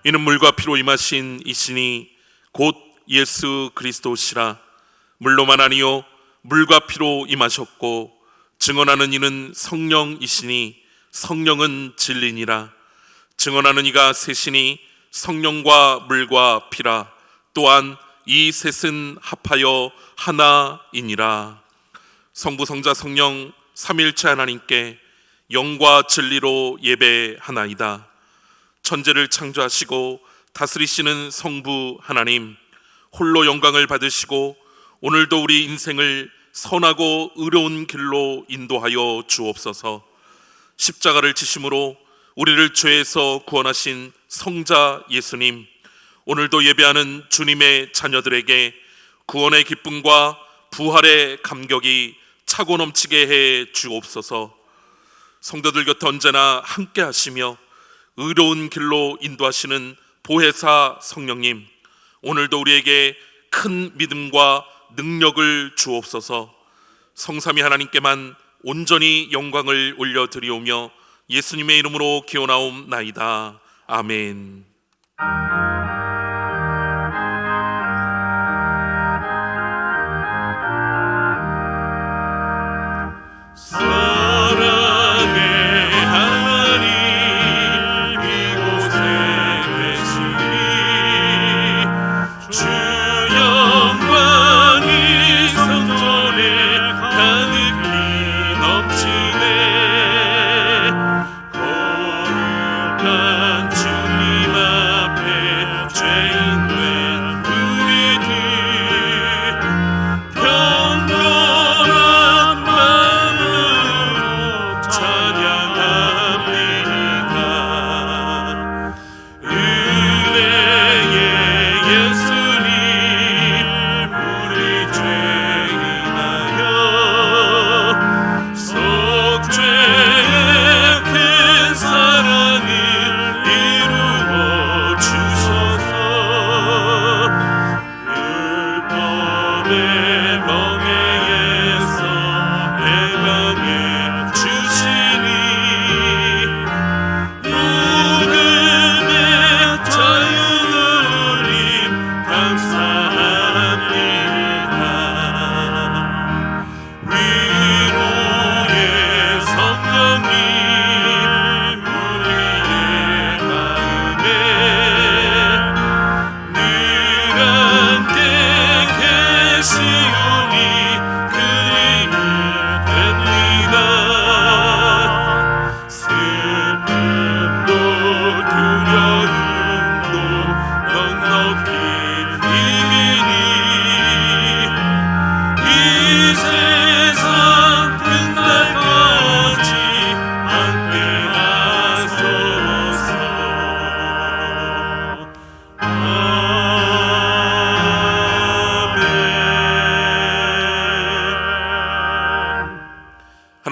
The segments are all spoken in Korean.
이는 물과 피로 임하신 이신이 곧 예수 그리스도시라. 물로만 아니요 물과 피로 임하셨고 증언하는 이는 성령이시니 성령은 진리니라. 증언하는 이가 셋이니 성령과 물과 피라. 또한 이 셋은 합하여 하나이니라. 성부 성자 성령 삼위일체 하나님께 영과 진리로 예배하나이다. 천지를 창조하시고 다스리시는 성부 하나님, 홀로 영광을 받으시고 오늘도 우리 인생을 선하고 의로운 길로 인도하여 주옵소서. 십자가를 지심으로 우리를 죄에서 구원하신 성자 예수님, 오늘도 예배하는 주님의 자녀들에게 구원의 기쁨과 부활의 감격이 차고 넘치게 해 주옵소서. 성도들 곁에 언제나 함께 하시며 의로운 길로 인도하시는 보혜사 성령님, 오늘도 우리에게 큰 믿음과 능력을 주옵소서. 성삼위 하나님께만 온전히 영광을 올려드리오며 예수님의 이름으로 기원하옵나이다. 아멘.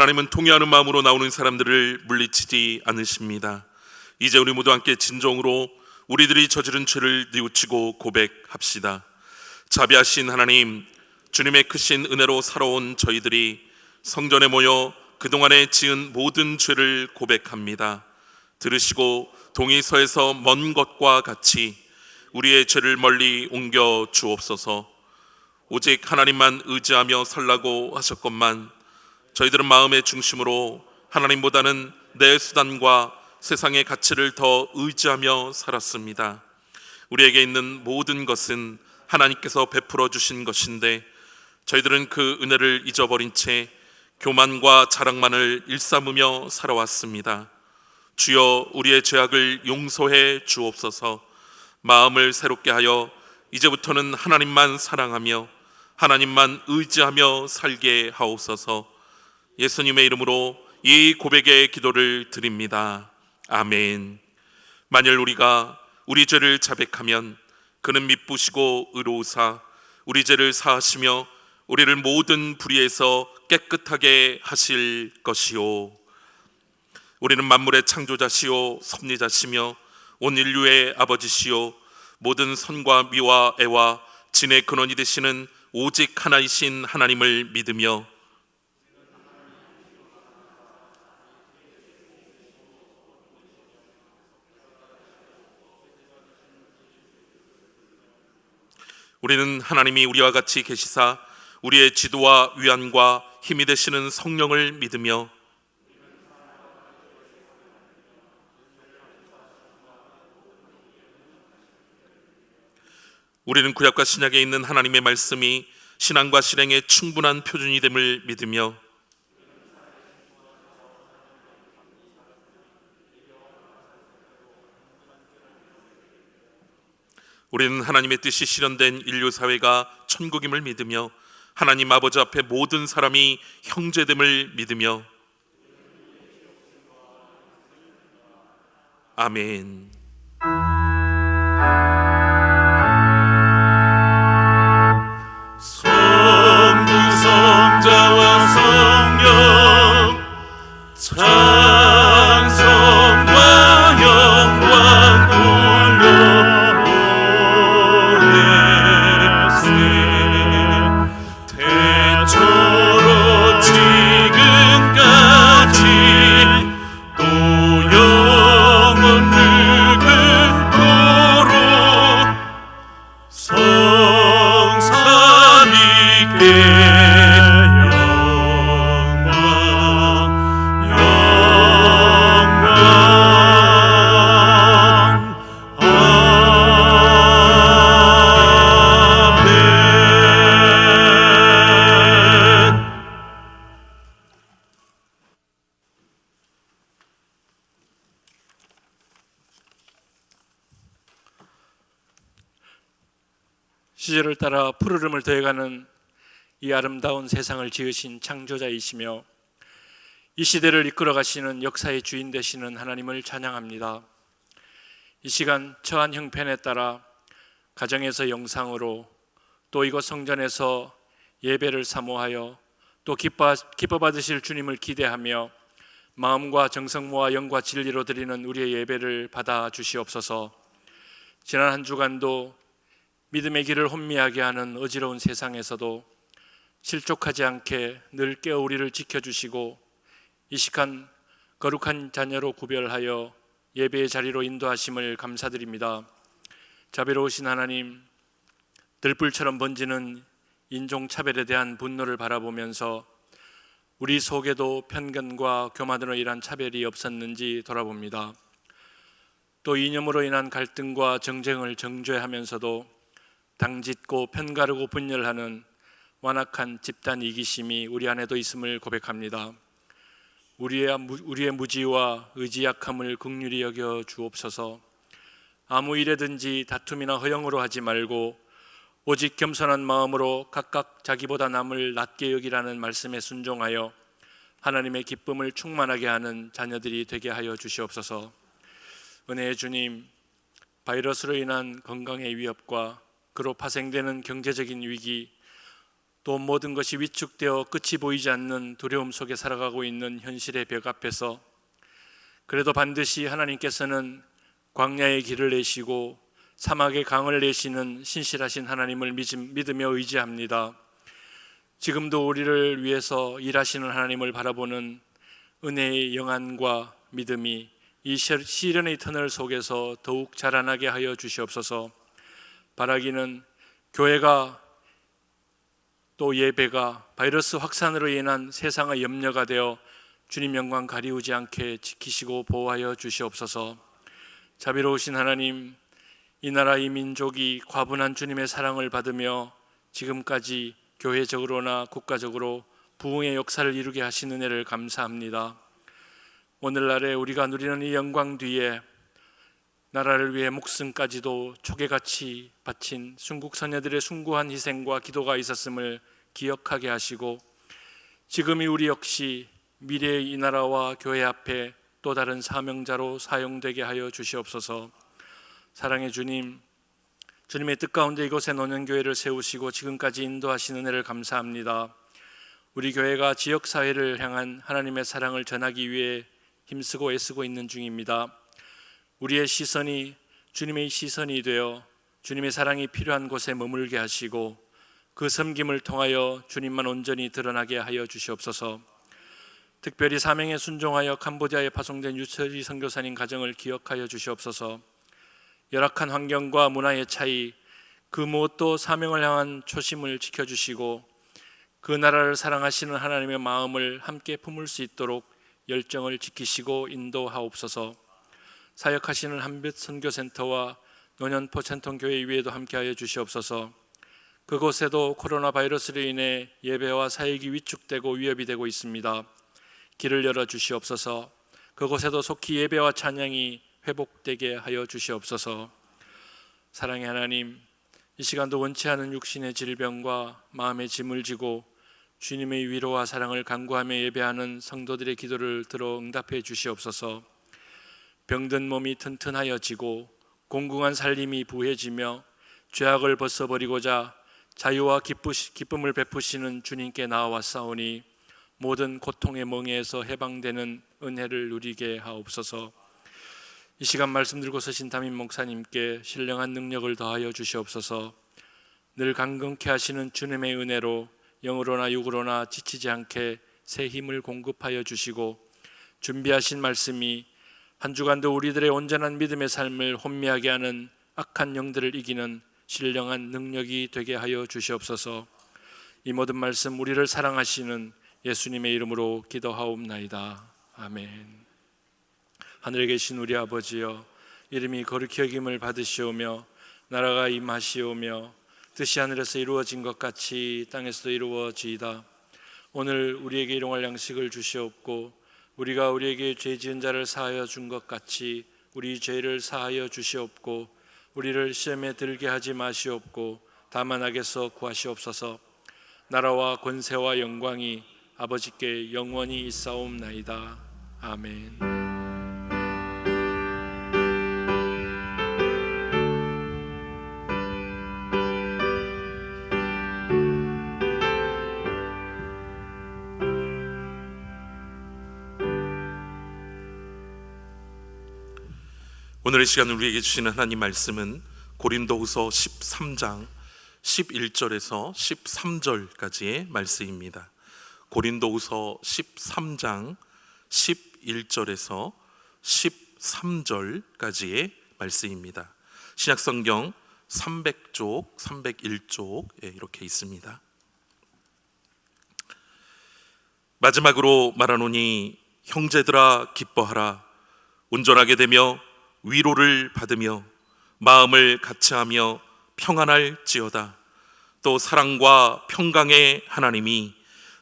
하나님은 통회하는 마음으로 나오는 사람들을 물리치지 않으십니다. 이제 우리 모두 함께 진정으로 우리들이 저지른 죄를 뉘우치고 고백합시다. 자비하신 하나님, 주님의 크신 은혜로 살아온 저희들이 성전에 모여 그동안에 지은 모든 죄를 고백합니다. 들으시고 동의서에서 먼 것과 같이 우리의 죄를 멀리 옮겨 주옵소서. 오직 하나님만 의지하며 살라고 하셨건만 저희들은 마음의 중심으로 하나님보다는 내 수단과 세상의 가치를 더 의지하며 살았습니다. 우리에게 있는 모든 것은 하나님께서 베풀어 주신 것인데 저희들은 그 은혜를 잊어버린 채 교만과 자랑만을 일삼으며 살아왔습니다. 주여, 우리의 죄악을 용서해 주옵소서. 마음을 새롭게 하여 이제부터는 하나님만 사랑하며 하나님만 의지하며 살게 하옵소서. 예수님의 이름으로 이 고백의 기도를 드립니다. 아멘. 만일 우리가 우리 죄를 자백하면 그는 미쁘시고 의로우사 우리 죄를 사하시며 우리를 모든 불의에서 깨끗하게 하실 것이요. 우리는 만물의 창조자시요 섭리자시며 온 인류의 아버지시요 모든 선과 미와 애와 진의 근원이 되시는 오직 하나이신 하나님을 믿으며 우리는 하나님이 우리와 같이 계시사 우리의 지도와 위안과 힘이 되시는 성령을 믿으며 우리는 구약과 신약에 있는 하나님의 말씀이 신앙과 실행의 충분한 표준이 됨을 믿으며 우리는 하나님의 뜻이 실현된 인류 사회가 천국임을 믿으며 하나님 아버지 앞에 모든 사람이 형제됨을 믿으며 아멘. 성부 성자와 성령 찬송과 영광 올려오리세. 태초로 지금까지 또 영원 늙은토록 성삼위께 영광 아멘. 시절을 따라 푸르름을 더해가는 이 아름다운 세상을 지으신 창조자이시며 이 시대를 이끌어 가시는 역사의 주인 되시는 하나님을 찬양합니다. 이 시간 처한 형편에 따라 가정에서 영상으로 또 이곳 성전에서 예배를 사모하여 또 기뻐 받으실 주님을 기대하며 마음과 정성모아 영과 진리로 드리는 우리의 예배를 받아 주시옵소서. 지난 한 주간도 믿음의 길을 혼미하게 하는 어지러운 세상에서도 실족하지 않게 늘 깨어 우리를 지켜주시고 이식한 거룩한 자녀로 구별하여 예배의 자리로 인도하심을 감사드립니다. 자비로우신 하나님, 들불처럼 번지는 인종차별에 대한 분노를 바라보면서 우리 속에도 편견과 교만으로 인한 차별이 없었는지 돌아봅니다. 또 이념으로 인한 갈등과 정쟁을 정죄하면서도 당짓고 편가르고 분열하는 완악한 집단 이기심이 우리 안에도 있음을 고백합니다. 우리의 무지와 의지 약함을 긍휼히 여겨 주옵소서. 아무 일에든지 다툼이나 허영으로 하지 말고 오직 겸손한 마음으로 각각 자기보다 남을 낮게 여기라는 말씀에 순종하여 하나님의 기쁨을 충만하게 하는 자녀들이 되게 하여 주시옵소서. 은혜의 주님, 바이러스로 인한 건강의 위협과 그로 파생되는 경제적인 위기, 또 모든 것이 위축되어 끝이 보이지 않는 두려움 속에 살아가고 있는 현실의 벽 앞에서 그래도 반드시 하나님께서는 광야의 길을 내시고 사막의 강을 내시는 신실하신 하나님을 믿으며 의지합니다. 지금도 우리를 위해서 일하시는 하나님을 바라보는 은혜의 영안과 믿음이 이 시련의 터널 속에서 더욱 자라나게 하여 주시옵소서. 바라기는 교회가 또 예배가 바이러스 확산으로 인한 세상의 염려가 되어 주님 영광 가리우지 않게 지키시고 보호하여 주시옵소서. 자비로우신 하나님, 이 나라 이 민족이 과분한 주님의 사랑을 받으며 지금까지 교회적으로나 국가적으로 부흥의 역사를 이루게 하신 은혜를 감사합니다. 오늘날에 우리가 누리는 이 영광 뒤에 나라를 위해 목숨까지도 초계같이 바친 순국 선녀들의 숭고한 희생과 기도가 있었음을 기억하게 하시고 지금이 우리 역시 미래의 이 나라와 교회 앞에 또 다른 사명자로 사용되게 하여 주시옵소서. 사랑의 주님, 주님의 뜻 가운데 이곳에 노년교회를 세우시고 지금까지 인도하신 은혜를 감사합니다. 우리 교회가 지역사회를 향한 하나님의 사랑을 전하기 위해 힘쓰고 애쓰고 있는 중입니다. 우리의 시선이 주님의 시선이 되어 주님의 사랑이 필요한 곳에 머물게 하시고 그 섬김을 통하여 주님만 온전히 드러나게 하여 주시옵소서. 특별히 사명에 순종하여 캄보디아에 파송된 유철희 선교사님 가정을 기억하여 주시옵소서. 열악한 환경과 문화의 차이, 그 무엇도 사명을 향한 초심을 지켜주시고 그 나라를 사랑하시는 하나님의 마음을 함께 품을 수 있도록 열정을 지키시고 인도하옵소서. 사역하시는 한빛 선교센터와 노년포 전통교회 위에도 함께하여 주시옵소서. 그곳에도 코로나 바이러스로 인해 예배와 사역이 위축되고 위협이 되고 있습니다. 길을 열어 주시옵소서. 그곳에도 속히 예배와 찬양이 회복되게 하여 주시옵소서. 사랑의 하나님, 이 시간도 원치 않은 육신의 질병과 마음의 짐을 지고 주님의 위로와 사랑을 간구하며 예배하는 성도들의 기도를 들어 응답해 주시옵소서. 병든 몸이 튼튼하여지고 공궁한 살림이 부해지며 죄악을 벗어버리고자 자유와 기쁨을 베푸시는 주님께 나아왔사오니 모든 고통의 멍에에서 해방되는 은혜를 누리게 하옵소서. 이 시간 말씀 들고 서신 담임 목사님께 신령한 능력을 더하여 주시옵소서. 늘 강건케 하시는 주님의 은혜로 영으로나 육으로나 지치지 않게 새 힘을 공급하여 주시고 준비하신 말씀이 한 주간도 우리들의 온전한 믿음의 삶을 혼미하게 하는 악한 영들을 이기는 신령한 능력이 되게 하여 주시옵소서. 이 모든 말씀 우리를 사랑하시는 예수님의 이름으로 기도하옵나이다. 아멘. 하늘에 계신 우리 아버지여, 이름이 거룩히 여김을 받으시오며 나라가 임하시오며 뜻이 하늘에서 이루어진 것 같이 땅에서도 이루어지이다. 오늘 우리에게 일용할 양식을 주시옵고 우리가 우리에게 죄 지은 자를 사하여 준 것 같이 우리 죄를 사하여 주시옵고 우리를 시험에 들게 하지 마시옵고 다만 악에서 구하시옵소서. 나라와 권세와 영광이 아버지께 영원히 있사옵나이다. 아멘. 오늘의 시간 우리에게 주시는 하나님 말씀은 고린도후서 13장 11절에서 13절까지의 말씀입니다. 고린도후서 13장 11절에서 13절까지의 말씀입니다. 신약성경 300쪽, 301쪽 이렇게 있습니다. 마지막으로 말하노니 형제들아 기뻐하라. 온전하게 되며 위로를 받으며 마음을 같이하며 평안할지어다. 또 사랑과 평강의 하나님이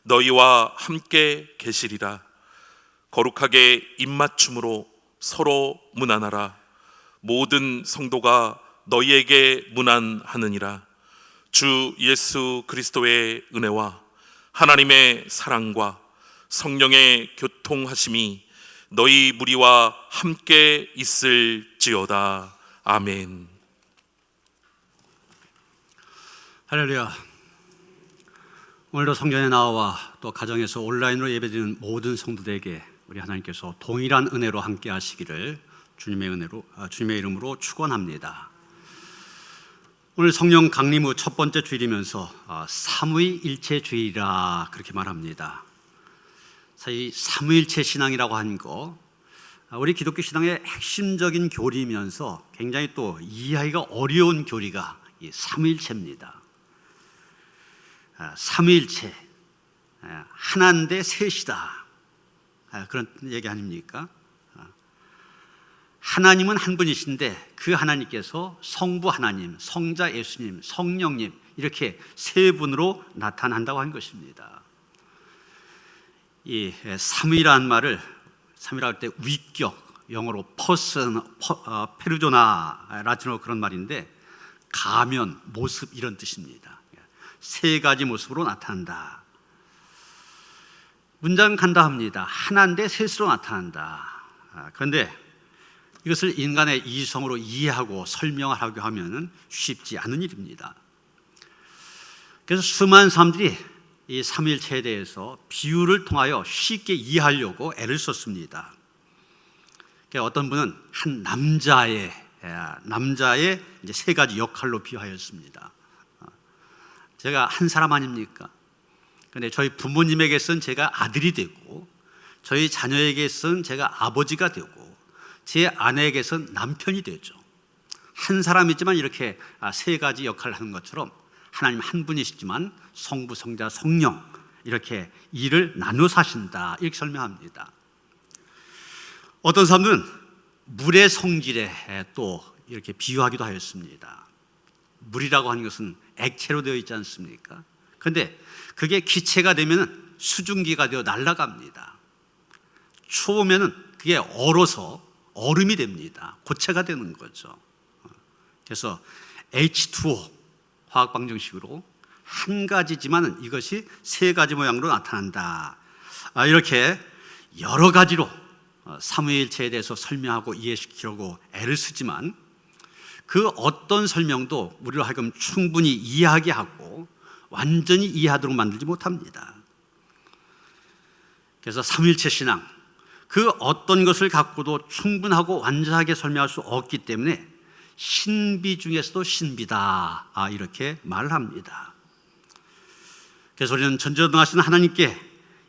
너희와 함께 계시리라. 거룩하게 입맞춤으로 서로 문안하라. 모든 성도가 너희에게 문안하느니라. 주 예수 그리스도의 은혜와 하나님의 사랑과 성령의 교통하심이 너희 무리와 함께 있을지어다. 아멘. 할렐루야. 오늘도 성전에 나와 또 가정에서 온라인으로 예배드리는 모든 성도들에게 우리 하나님께서 동일한 은혜로 함께 하시기를 주님의 이름으로 축원합니다. 오늘 성령 강림 후 첫 번째 주일이면서 삼위일체 주일이라 그렇게 말합니다. 사실 삼위일체 신앙이라고 하는 거 우리 기독교 신앙의 핵심적인 교리이면서 굉장히 또 이해하기가 어려운 교리가 이 삼위일체입니다. 삼위일체, 하나인데 셋이다, 그런 얘기 아닙니까? 하나님은 한 분이신데 그 하나님께서 성부 하나님, 성자 예수님, 성령님 이렇게 세 분으로 나타난다고 하는 것입니다. 이 삼위라는 말을 삼위라고 할 때 위격, 영어로 person, 페르조나, 라틴어로 그런 말인데 가면, 모습 이런 뜻입니다. 세 가지 모습으로 나타난다. 문장 간다 합니다. 하나인데 셋으로 나타난다. 그런데 이것을 인간의 이성으로 이해하고 설명하려고 하면 쉽지 않은 일입니다. 그래서 수많은 사람들이 이 삼위일체에 대해서 비유를 통하여 쉽게 이해하려고 애를 썼습니다. 어떤 분은 한 남자의 이제 세 가지 역할로 비유하였습니다. 제가 한 사람 아닙니까? 그런데 저희 부모님에게선 제가 아들이 되고, 저희 자녀에게선 제가 아버지가 되고, 제 아내에게선 남편이 되죠. 한 사람이지만 이렇게 세 가지 역할을 하는 것처럼 하나님 한 분이시지만 성부, 성자, 성령 이렇게 일을 나눠서 하신다, 이렇게 설명합니다. 어떤 사람들은 물의 성질에 또 이렇게 비유하기도 하였습니다. 물이라고 하는 것은 액체로 되어 있지 않습니까? 그런데 그게 기체가 되면 수증기가 되어 날아갑니다. 추우면 그게 얼어서 얼음이 됩니다. 고체가 되는 거죠. 그래서 H2O 화학 방정식으로 한 가지지만 이것이 세 가지 모양으로 나타난다. 이렇게 여러 가지로 삼위일체에 대해서 설명하고 이해시키려고 애를 쓰지만 그 어떤 설명도 우리로 하여금 충분히 이해하게 하고 완전히 이해하도록 만들지 못합니다. 그래서 삼위일체 신앙, 그 어떤 것을 갖고도 충분하고 완전하게 설명할 수 없기 때문에 신비 중에서도 신비다, 이렇게 말을 합니다. 그래서 우리는 전지전능하신 하나님께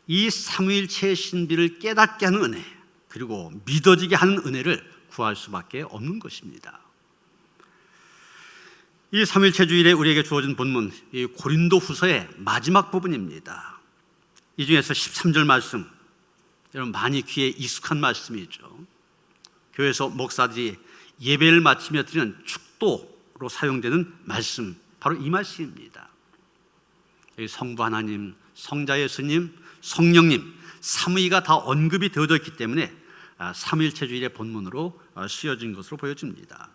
이 삼위일체의 신비를 깨닫게 하는 은혜, 그리고 믿어지게 하는 은혜를 구할 수밖에 없는 것입니다. 이 삼위일체주일에 우리에게 주어진 본문, 이 고린도후서의 마지막 부분입니다. 이 중에서 13절 말씀, 여러분 많이 귀에 익숙한 말씀이죠. 교회에서 목사들이 예배를 마치며 드리는 축도로 사용되는 말씀, 바로 이 말씀입니다. 여기 성부 하나님, 성자 예수님, 성령님 삼위가 다 언급이 되어져 있기 때문에 삼위일체주일의 본문으로 쓰여진 것으로 보여집니다.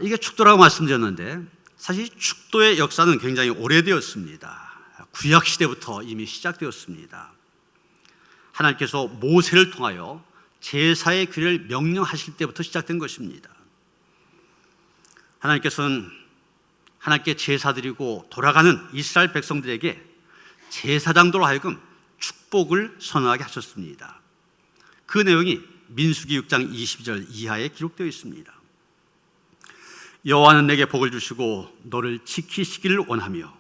이게 축도라고 말씀드렸는데 사실 축도의 역사는 굉장히 오래되었습니다. 구약시대부터 이미 시작되었습니다. 하나님께서 모세를 통하여 제사의 규례를 명령하실 때부터 시작된 것입니다. 하나님께서는 하나님께 제사드리고 돌아가는 이스라엘 백성들에게 제사장도로 하여금 축복을 선언하게 하셨습니다. 그 내용이 민수기 6장 22절 이하에 기록되어 있습니다. 여호와는 내게 복을 주시고 너를 지키시기를 원하며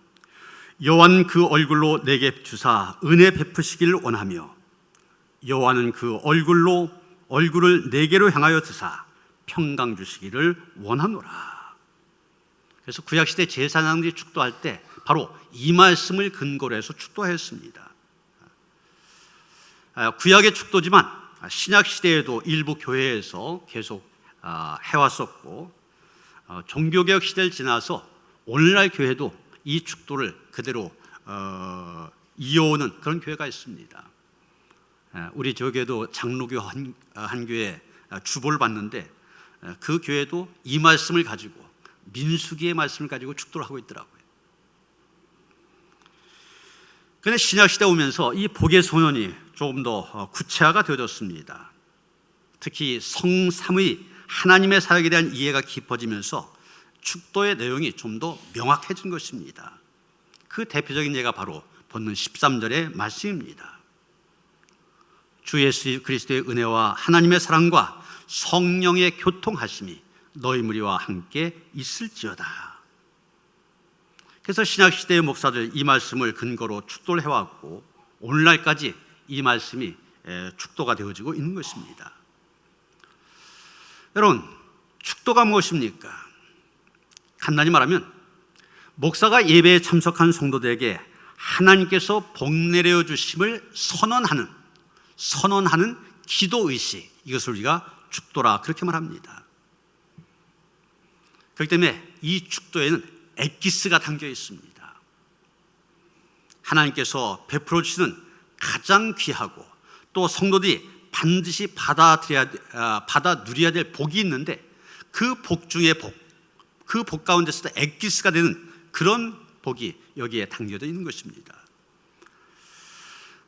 여호와는 그 얼굴로 내게 주사 은혜 베푸시기를 원하며 여호와는 그 얼굴을 내게로 향하여 드사 평강 주시기를 원하노라. 그래서 구약시대 제사장들이 축도할 때 바로 이 말씀을 근거로 해서 축도했습니다. 구약의 축도지만 신약시대에도 일부 교회에서 계속 해왔었고 종교개혁 시대를 지나서 오늘날 교회도 이 축도를 그대로 이어오는 그런 교회가 있습니다. 우리 지역에도 장로교 한 교회 주보를 봤는데 그 교회도 이 말씀을 가지고 민수기의 말씀을 가지고 축도를 하고 있더라고요. 그런데 신약시대 오면서 이 복의 소년이 조금 더 구체화가 되어졌습니다. 특히 성삼위 하나님의 사역에 대한 이해가 깊어지면서 축도의 내용이 좀 더 명확해진 것입니다. 그 대표적인 예가 바로 본문 13절의 말씀입니다. 주 예수 그리스도의 은혜와 하나님의 사랑과 성령의 교통하심이 너희 무리와 함께 있을지어다. 그래서 신약시대의 목사들 이 말씀을 근거로 축도를 해왔고 오늘날까지 이 말씀이 축도가 되어지고 있는 것입니다. 여러분, 축도가 무엇입니까? 간단히 말하면 목사가 예배에 참석한 성도들에게 하나님께서 복 내려 주심을 선언하는 기도의식, 이것을 우리가 축도라 그렇게 말합니다. 그렇기 때문에 이 축도에는 엑기스가 담겨 있습니다. 하나님께서 베풀어 주시는 가장 귀하고 또 성도들이 반드시 받아 누려야 될 복이 있는데 그 복 중에 그 복 가운데서도 엑기스가 되는 그런 복이 여기에 담겨져 있는 것입니다.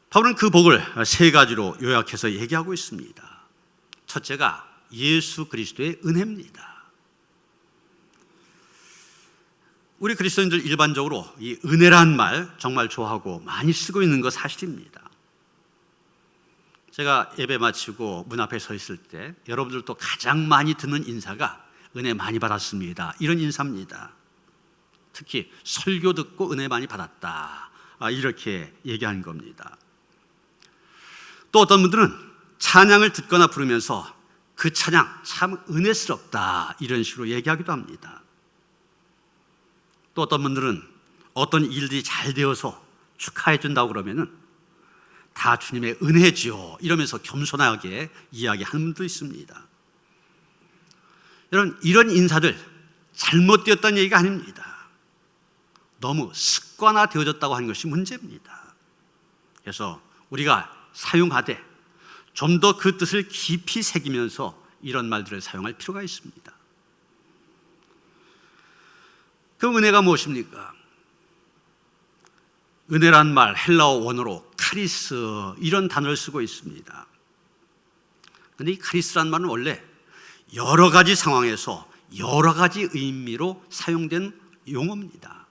바울은 그 복을 세 가지로 요약해서 얘기하고 있습니다. 첫째가 예수 그리스도의 은혜입니다. 우리 그리스도인들 일반적으로 이 은혜란 말 정말 좋아하고 많이 쓰고 있는 거 사실입니다. 제가 예배 마치고 문 앞에 서 있을 때 여러분들도 가장 많이 듣는 인사가 은혜 많이 받았습니다, 이런 인사입니다. 특히 설교 듣고 은혜 많이 받았다, 이렇게 얘기하는 겁니다. 또 어떤 분들은 찬양을 듣거나 부르면서 그 찬양 참 은혜스럽다 이런 식으로 얘기하기도 합니다. 또 어떤 분들은 어떤 일들이 잘 되어서 축하해 준다고 그러면은 다 주님의 은혜지요 이러면서 겸손하게 이야기하는 분도 있습니다. 여러분, 이런 인사들 잘못되었다는 얘기가 아닙니다. 너무 습관화되어졌다고 하는 것이 문제입니다. 그래서 우리가 사용하되 좀 더 그 뜻을 깊이 새기면서 이런 말들을 사용할 필요가 있습니다. 그 은혜가 무엇입니까? 은혜란 말 헬라어 원어로 카리스 이런 단어를 쓰고 있습니다. 그런데 이 카리스란 말은 원래 여러 가지 상황에서 여러 가지 의미로 사용된 용어입니다.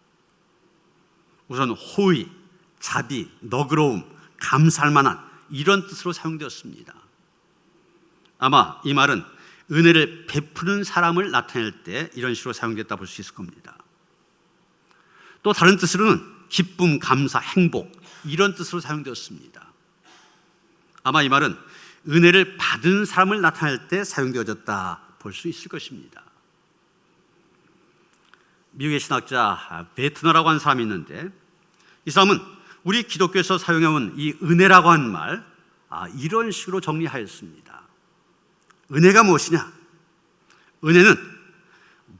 우선 호의, 자비, 너그러움, 감사할 만한 이런 뜻으로 사용되었습니다. 아마 이 말은 은혜를 베푸는 사람을 나타낼 때 이런 식으로 사용됐다 볼 수 있을 겁니다. 또 다른 뜻으로는 기쁨, 감사, 행복 이런 뜻으로 사용되었습니다. 아마 이 말은 은혜를 받은 사람을 나타낼 때 사용되어졌다 볼 수 있을 것입니다. 미국의 신학자 베트너라고 하는 사람이 있는데 이 사람은 우리 기독교에서 사용해온 이 은혜라고 하는 말 이런 식으로 정리하였습니다. 은혜가 무엇이냐? 은혜는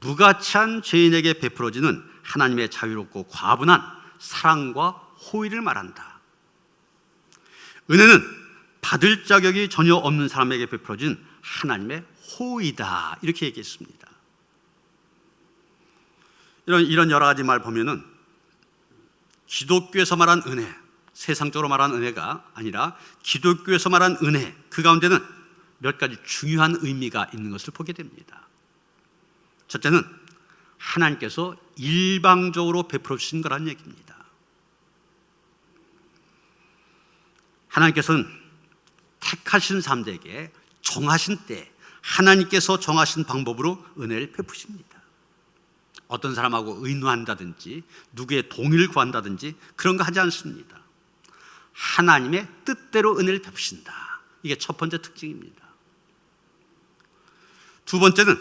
무가치한 죄인에게 베풀어지는 하나님의 자유롭고 과분한 사랑과 호의를 말한다. 은혜는 받을 자격이 전혀 없는 사람에게 베풀어진 하나님의 호의다 이렇게 얘기했습니다. 이런 여러 가지 말 보면은 기독교에서 말한 은혜, 세상적으로 말한 은혜가 아니라 기독교에서 말한 은혜, 그 가운데는 몇 가지 중요한 의미가 있는 것을 보게 됩니다. 첫째는 하나님께서 일방적으로 베풀어 주신 거라는 얘기입니다. 하나님께서는 택하신 사람들에게 정하신 때 하나님께서 정하신 방법으로 은혜를 베푸십니다. 어떤 사람하고 의논한다든지 누구의 동의를 구한다든지 그런 거 하지 않습니다. 하나님의 뜻대로 은혜를 베푸신다. 이게 첫 번째 특징입니다. 두 번째는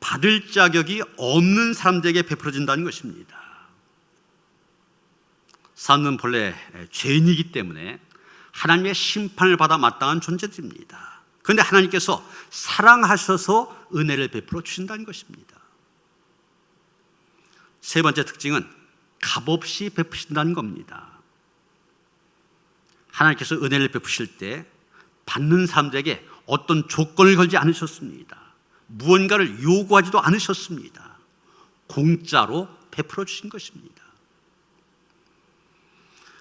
받을 자격이 없는 사람들에게 베풀어진다는 것입니다. 사람은 본래 죄인이기 때문에 하나님의 심판을 받아 마땅한 존재들입니다. 그런데 하나님께서 사랑하셔서 은혜를 베풀어 주신다는 것입니다. 세 번째 특징은 값없이 베푸신다는 겁니다. 하나님께서 은혜를 베푸실 때 받는 사람들에게 어떤 조건을 걸지 않으셨습니다. 무언가를 요구하지도 않으셨습니다. 공짜로 베풀어 주신 것입니다.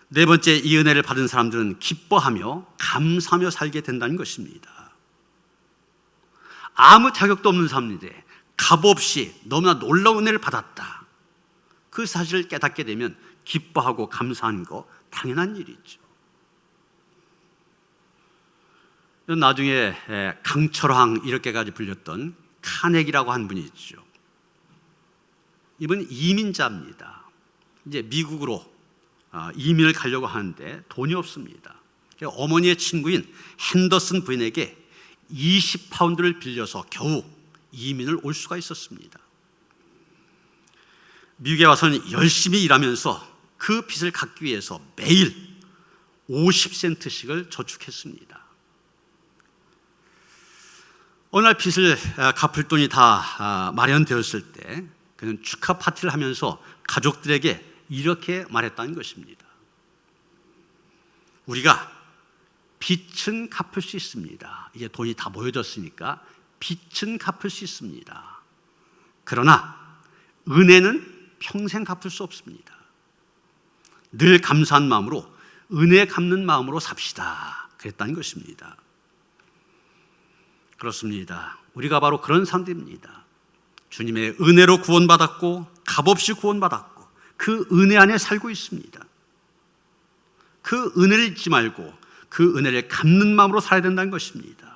네 번째, 이 은혜를 받은 사람들은 기뻐하며 감사하며 살게 된다는 것입니다. 아무 자격도 없는 사람인데 값없이 너무나 놀라운 은혜를 받았다. 그 사실을 깨닫게 되면 기뻐하고 감사하는 거 당연한 일이죠. 나중에 강철왕 이렇게까지 불렸던 카네기라고 한 분이 있죠. 이분 이민자입니다. 이제 미국으로 이민을 가려고 하는데 돈이 없습니다. 어머니의 친구인 핸더슨 부인에게 20파운드를 빌려서 겨우 이민을 올 수가 있었습니다. 미국에 와서는 열심히 일하면서 그 빚을 갚기 위해서 매일 50센트씩을 저축했습니다. 어느 날 빚을 갚을 돈이 다 마련되었을 때 그는 축하 파티를 하면서 가족들에게 이렇게 말했다는 것입니다. 우리가 빚은 갚을 수 있습니다. 이제 돈이 다 모여졌으니까 빚은 갚을 수 있습니다. 그러나 은혜는 평생 갚을 수 없습니다. 늘 감사한 마음으로 은혜 갚는 마음으로 삽시다. 그랬다는 것입니다. 그렇습니다. 우리가 바로 그런 사람들입니다. 주님의 은혜로 구원받았고 값없이 구원받았고 그 은혜 안에 살고 있습니다. 그 은혜를 잊지 말고 그 은혜를 갚는 마음으로 살아야 된다는 것입니다.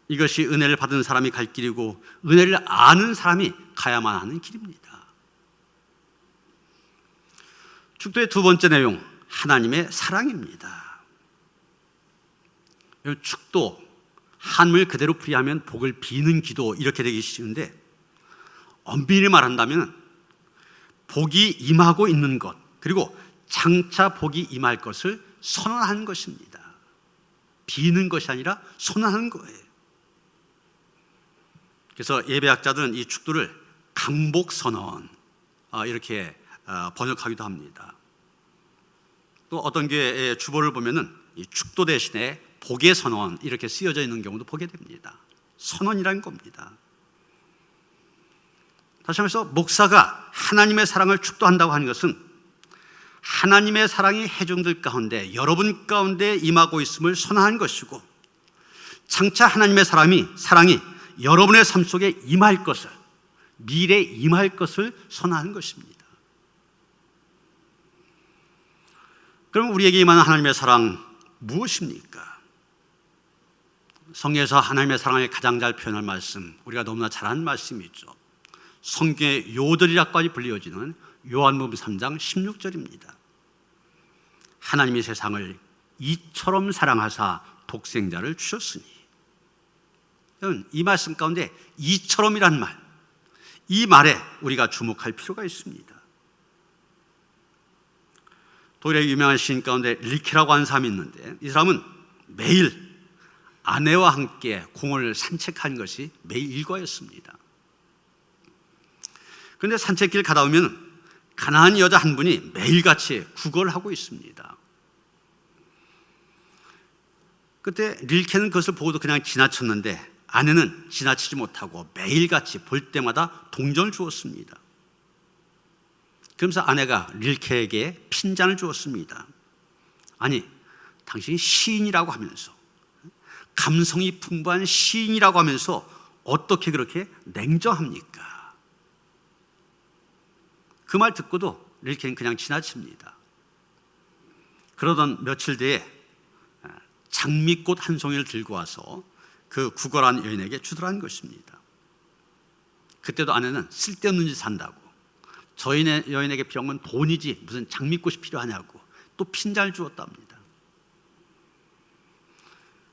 이것이 은혜를 받은 사람이 갈 길이고 은혜를 아는 사람이 가야만 하는 길입니다. 축도의 두 번째 내용, 하나님의 사랑입니다. 축도, 한물 그대로 풀이하면 복을 비는 기도 이렇게 되기 쉬운데, 엄밀히 말한다면 복이 임하고 있는 것, 그리고 장차 복이 임할 것을 선언하는 것입니다. 비는 것이 아니라 선언하는 거예요. 그래서 예배학자들은 이 축도를 강복선언 이렇게 번역하기도 합니다. 또 어떤 교회의 주보를 보면은 이 축도 대신에 복의 선언 이렇게 쓰여져 있는 경우도 보게 됩니다. 선언이라는 겁니다. 다시 말해서 목사가 하나님의 사랑을 축도한다고 하는 것은 하나님의 사랑이 회중들 가운데, 여러분 가운데 임하고 있음을 선언한 것이고, 장차 하나님의 사랑이 여러분의 삶 속에 임할 것을, 미래에 임할 것을 선언하는 것입니다. 그럼 우리에게 임하는 하나님의 사랑 무엇입니까? 성경에서 하나님의 사랑을 가장 잘 표현할 말씀, 우리가 너무나 잘 아는 말씀이 있죠. 성경의 요들이라까지 불리어지는 요한복음 3장 16절입니다. 하나님이 세상을 이처럼 사랑하사 독생자를 주셨으니. 여러분, 이 말씀 가운데 이처럼이란 말, 이 말에 우리가 주목할 필요가 있습니다. 독일의 유명한 시인 가운데 릴케라고 하는 사람이 있는데, 이 사람은 매일 아내와 함께 공원을 산책하는 것이 매일 일과였습니다. 그런데 산책길 가다 보면 가난한 여자 한 분이 매일같이 구걸을 하고 있습니다. 그때 릴케는 그것을 보고도 그냥 지나쳤는데, 아내는 지나치지 못하고 매일같이 볼 때마다 동전을 주었습니다. 그러면서 아내가 릴케에게 핀잔을 주었습니다. 아니, 당신이 시인이라고 하면서, 감성이 풍부한 시인이라고 하면서 어떻게 그렇게 냉정합니까? 그 말 듣고도 릴케는 그냥 지나칩니다. 그러던 며칠 뒤에 장미꽃 한 송이를 들고 와서 그 구걸한 여인에게 주더라는 것입니다. 그때도 아내는 쓸데없는 짓 한다고, 저 여인에게 필요한 건 돈이지 무슨 장미꽃이 필요하냐고 또 핀잔을 주었답니다.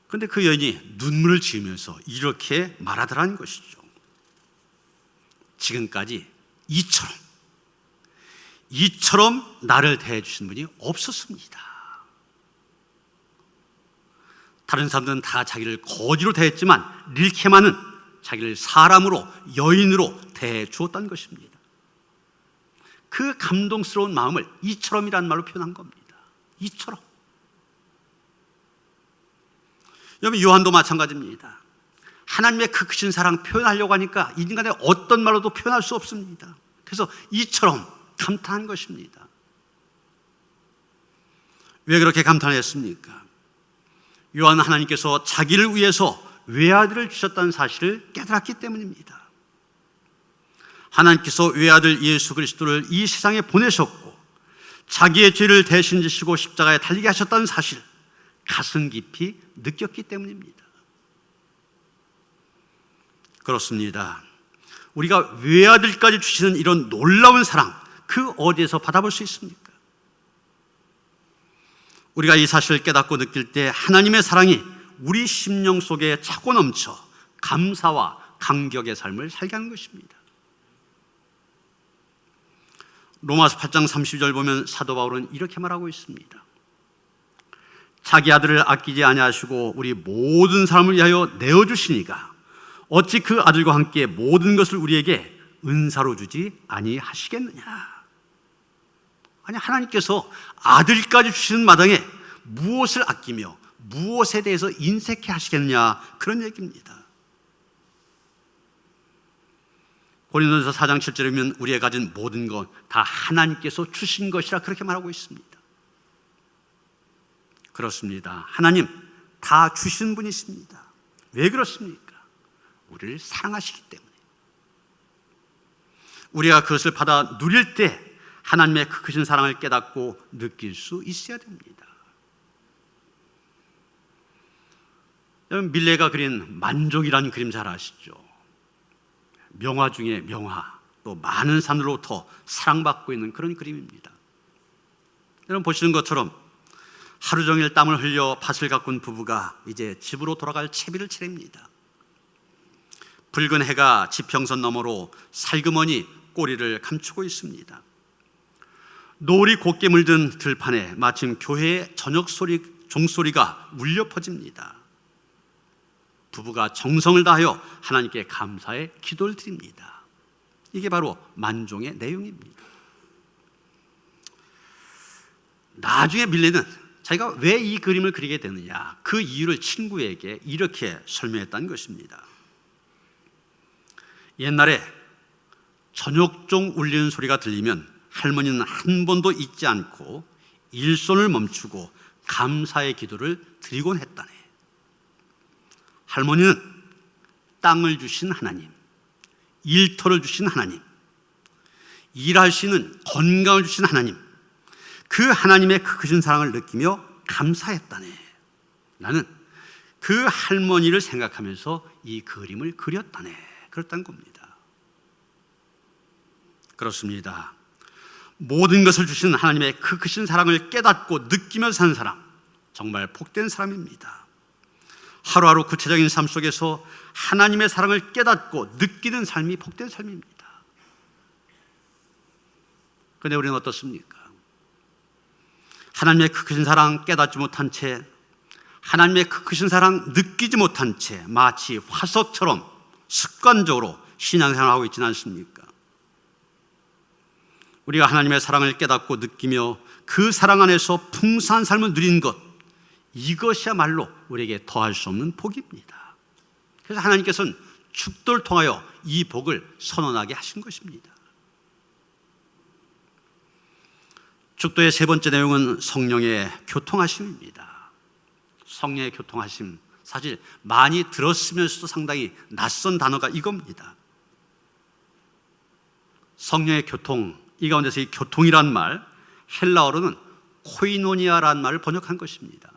그런데 그 여인이 눈물을 지으면서 이렇게 말하더라는 것이죠. 지금까지 이처럼 나를 대해주신 분이 없었습니다. 다른 사람들은 다 자기를 거지로 대했지만 릴케만은 자기를 사람으로, 여인으로 대해 주었다는 것입니다. 그 감동스러운 마음을 이처럼이라는 말로 표현한 겁니다. 이처럼. 여러분, 요한도 마찬가지입니다. 하나님의 그 크신 사랑 표현하려고 하니까 인간의 어떤 말로도 표현할 수 없습니다. 그래서 이처럼 감탄한 것입니다. 왜 그렇게 감탄했습니까? 요한은 하나님께서 자기를 위해서 외아들을 주셨다는 사실을 깨달았기 때문입니다. 하나님께서 외아들 예수 그리스도를 이 세상에 보내셨고 자기의 죄를 대신 지시고 십자가에 달리게 하셨다는 사실, 가슴 깊이 느꼈기 때문입니다. 그렇습니다. 우리가 외아들까지 주시는 이런 놀라운 사랑, 그 어디에서 받아볼 수 있습니까? 우리가 이 사실을 깨닫고 느낄 때 하나님의 사랑이 우리 심령 속에 차고 넘쳐 감사와 감격의 삶을 살게 하는 것입니다. 로마서 8장 30절 보면 사도 바울은 이렇게 말하고 있습니다. 자기 아들을 아끼지 아니하시고 우리 모든 사람을 위하여 내어주시니까 어찌 그 아들과 함께 모든 것을 우리에게 은사로 주지 아니하시겠느냐. 아니, 하나님께서 아들까지 주시는 마당에 무엇을 아끼며 무엇에 대해서 인색해 하시겠냐, 그런 얘기입니다. 고린도전서 4장 7절에 보면 우리가 가진 모든 것 다 하나님께서 주신 것이라 그렇게 말하고 있습니다. 그렇습니다. 하나님 다 주신 분이십니다. 왜 그렇습니까? 우리를 사랑하시기 때문에. 우리가 그것을 받아 누릴 때 하나님의 그 크신 사랑을 깨닫고 느낄 수 있어야 됩니다. 여러분, 밀레가 그린 만족이라는 그림 잘 아시죠? 명화 중에 명화, 또 많은 사람들로부터 사랑받고 있는 그런 그림입니다. 여러분 보시는 것처럼 하루 종일 땀을 흘려 밭을 가꾼 부부가 이제 집으로 돌아갈 채비를 차립니다. 붉은 해가 지평선 너머로 살그머니 꼬리를 감추고 있습니다. 노을이 곱게 물든 들판에 마침 교회의 저녁 종소리가 울려 퍼집니다. 부부가 정성을 다하여 하나님께 감사의 기도를 드립니다. 이게 바로 만종의 내용입니다. 나중에 밀레는 자기가 왜 이 그림을 그리게 되느냐, 그 이유를 친구에게 이렇게 설명했다는 것입니다. 옛날에 저녁종 울리는 소리가 들리면 할머니는 한 번도 잊지 않고 일손을 멈추고 감사의 기도를 드리곤 했다네. 할머니는 땅을 주신 하나님, 일터를 주신 하나님, 일할 수 있는 건강을 주신 하나님, 그 하나님의 크신 사랑을 느끼며 감사했다네. 나는 그 할머니를 생각하면서 이 그림을 그렸다네. 그랬다는 겁니다. 그렇습니다. 모든 것을 주신 하나님의 그 크신 사랑을 깨닫고 느끼며 사는 사람, 정말 복된 사람입니다. 하루하루 구체적인 삶 속에서 하나님의 사랑을 깨닫고 느끼는 삶이 복된 삶입니다. 그런데 우리는 어떻습니까? 하나님의 그 크신 사랑 깨닫지 못한 채, 하나님의 그 크신 사랑 느끼지 못한 채 마치 화석처럼 습관적으로 신앙생활하고 있지는 않습니까? 우리가 하나님의 사랑을 깨닫고 느끼며 그 사랑 안에서 풍성한 삶을 누리는 것, 이것이야말로 우리에게 더할 수 없는 복입니다. 그래서 하나님께서는 축도를 통하여 이 복을 선언하게 하신 것입니다. 축도의 세 번째 내용은 성령의 교통하심입니다. 성령의 교통하심, 사실 많이 들었으면서도 상당히 낯선 단어가 이겁니다. 성령의 교통, 이 가운데서 이 교통이란 말, 헬라어로는 코이노니아라는 말을 번역한 것입니다.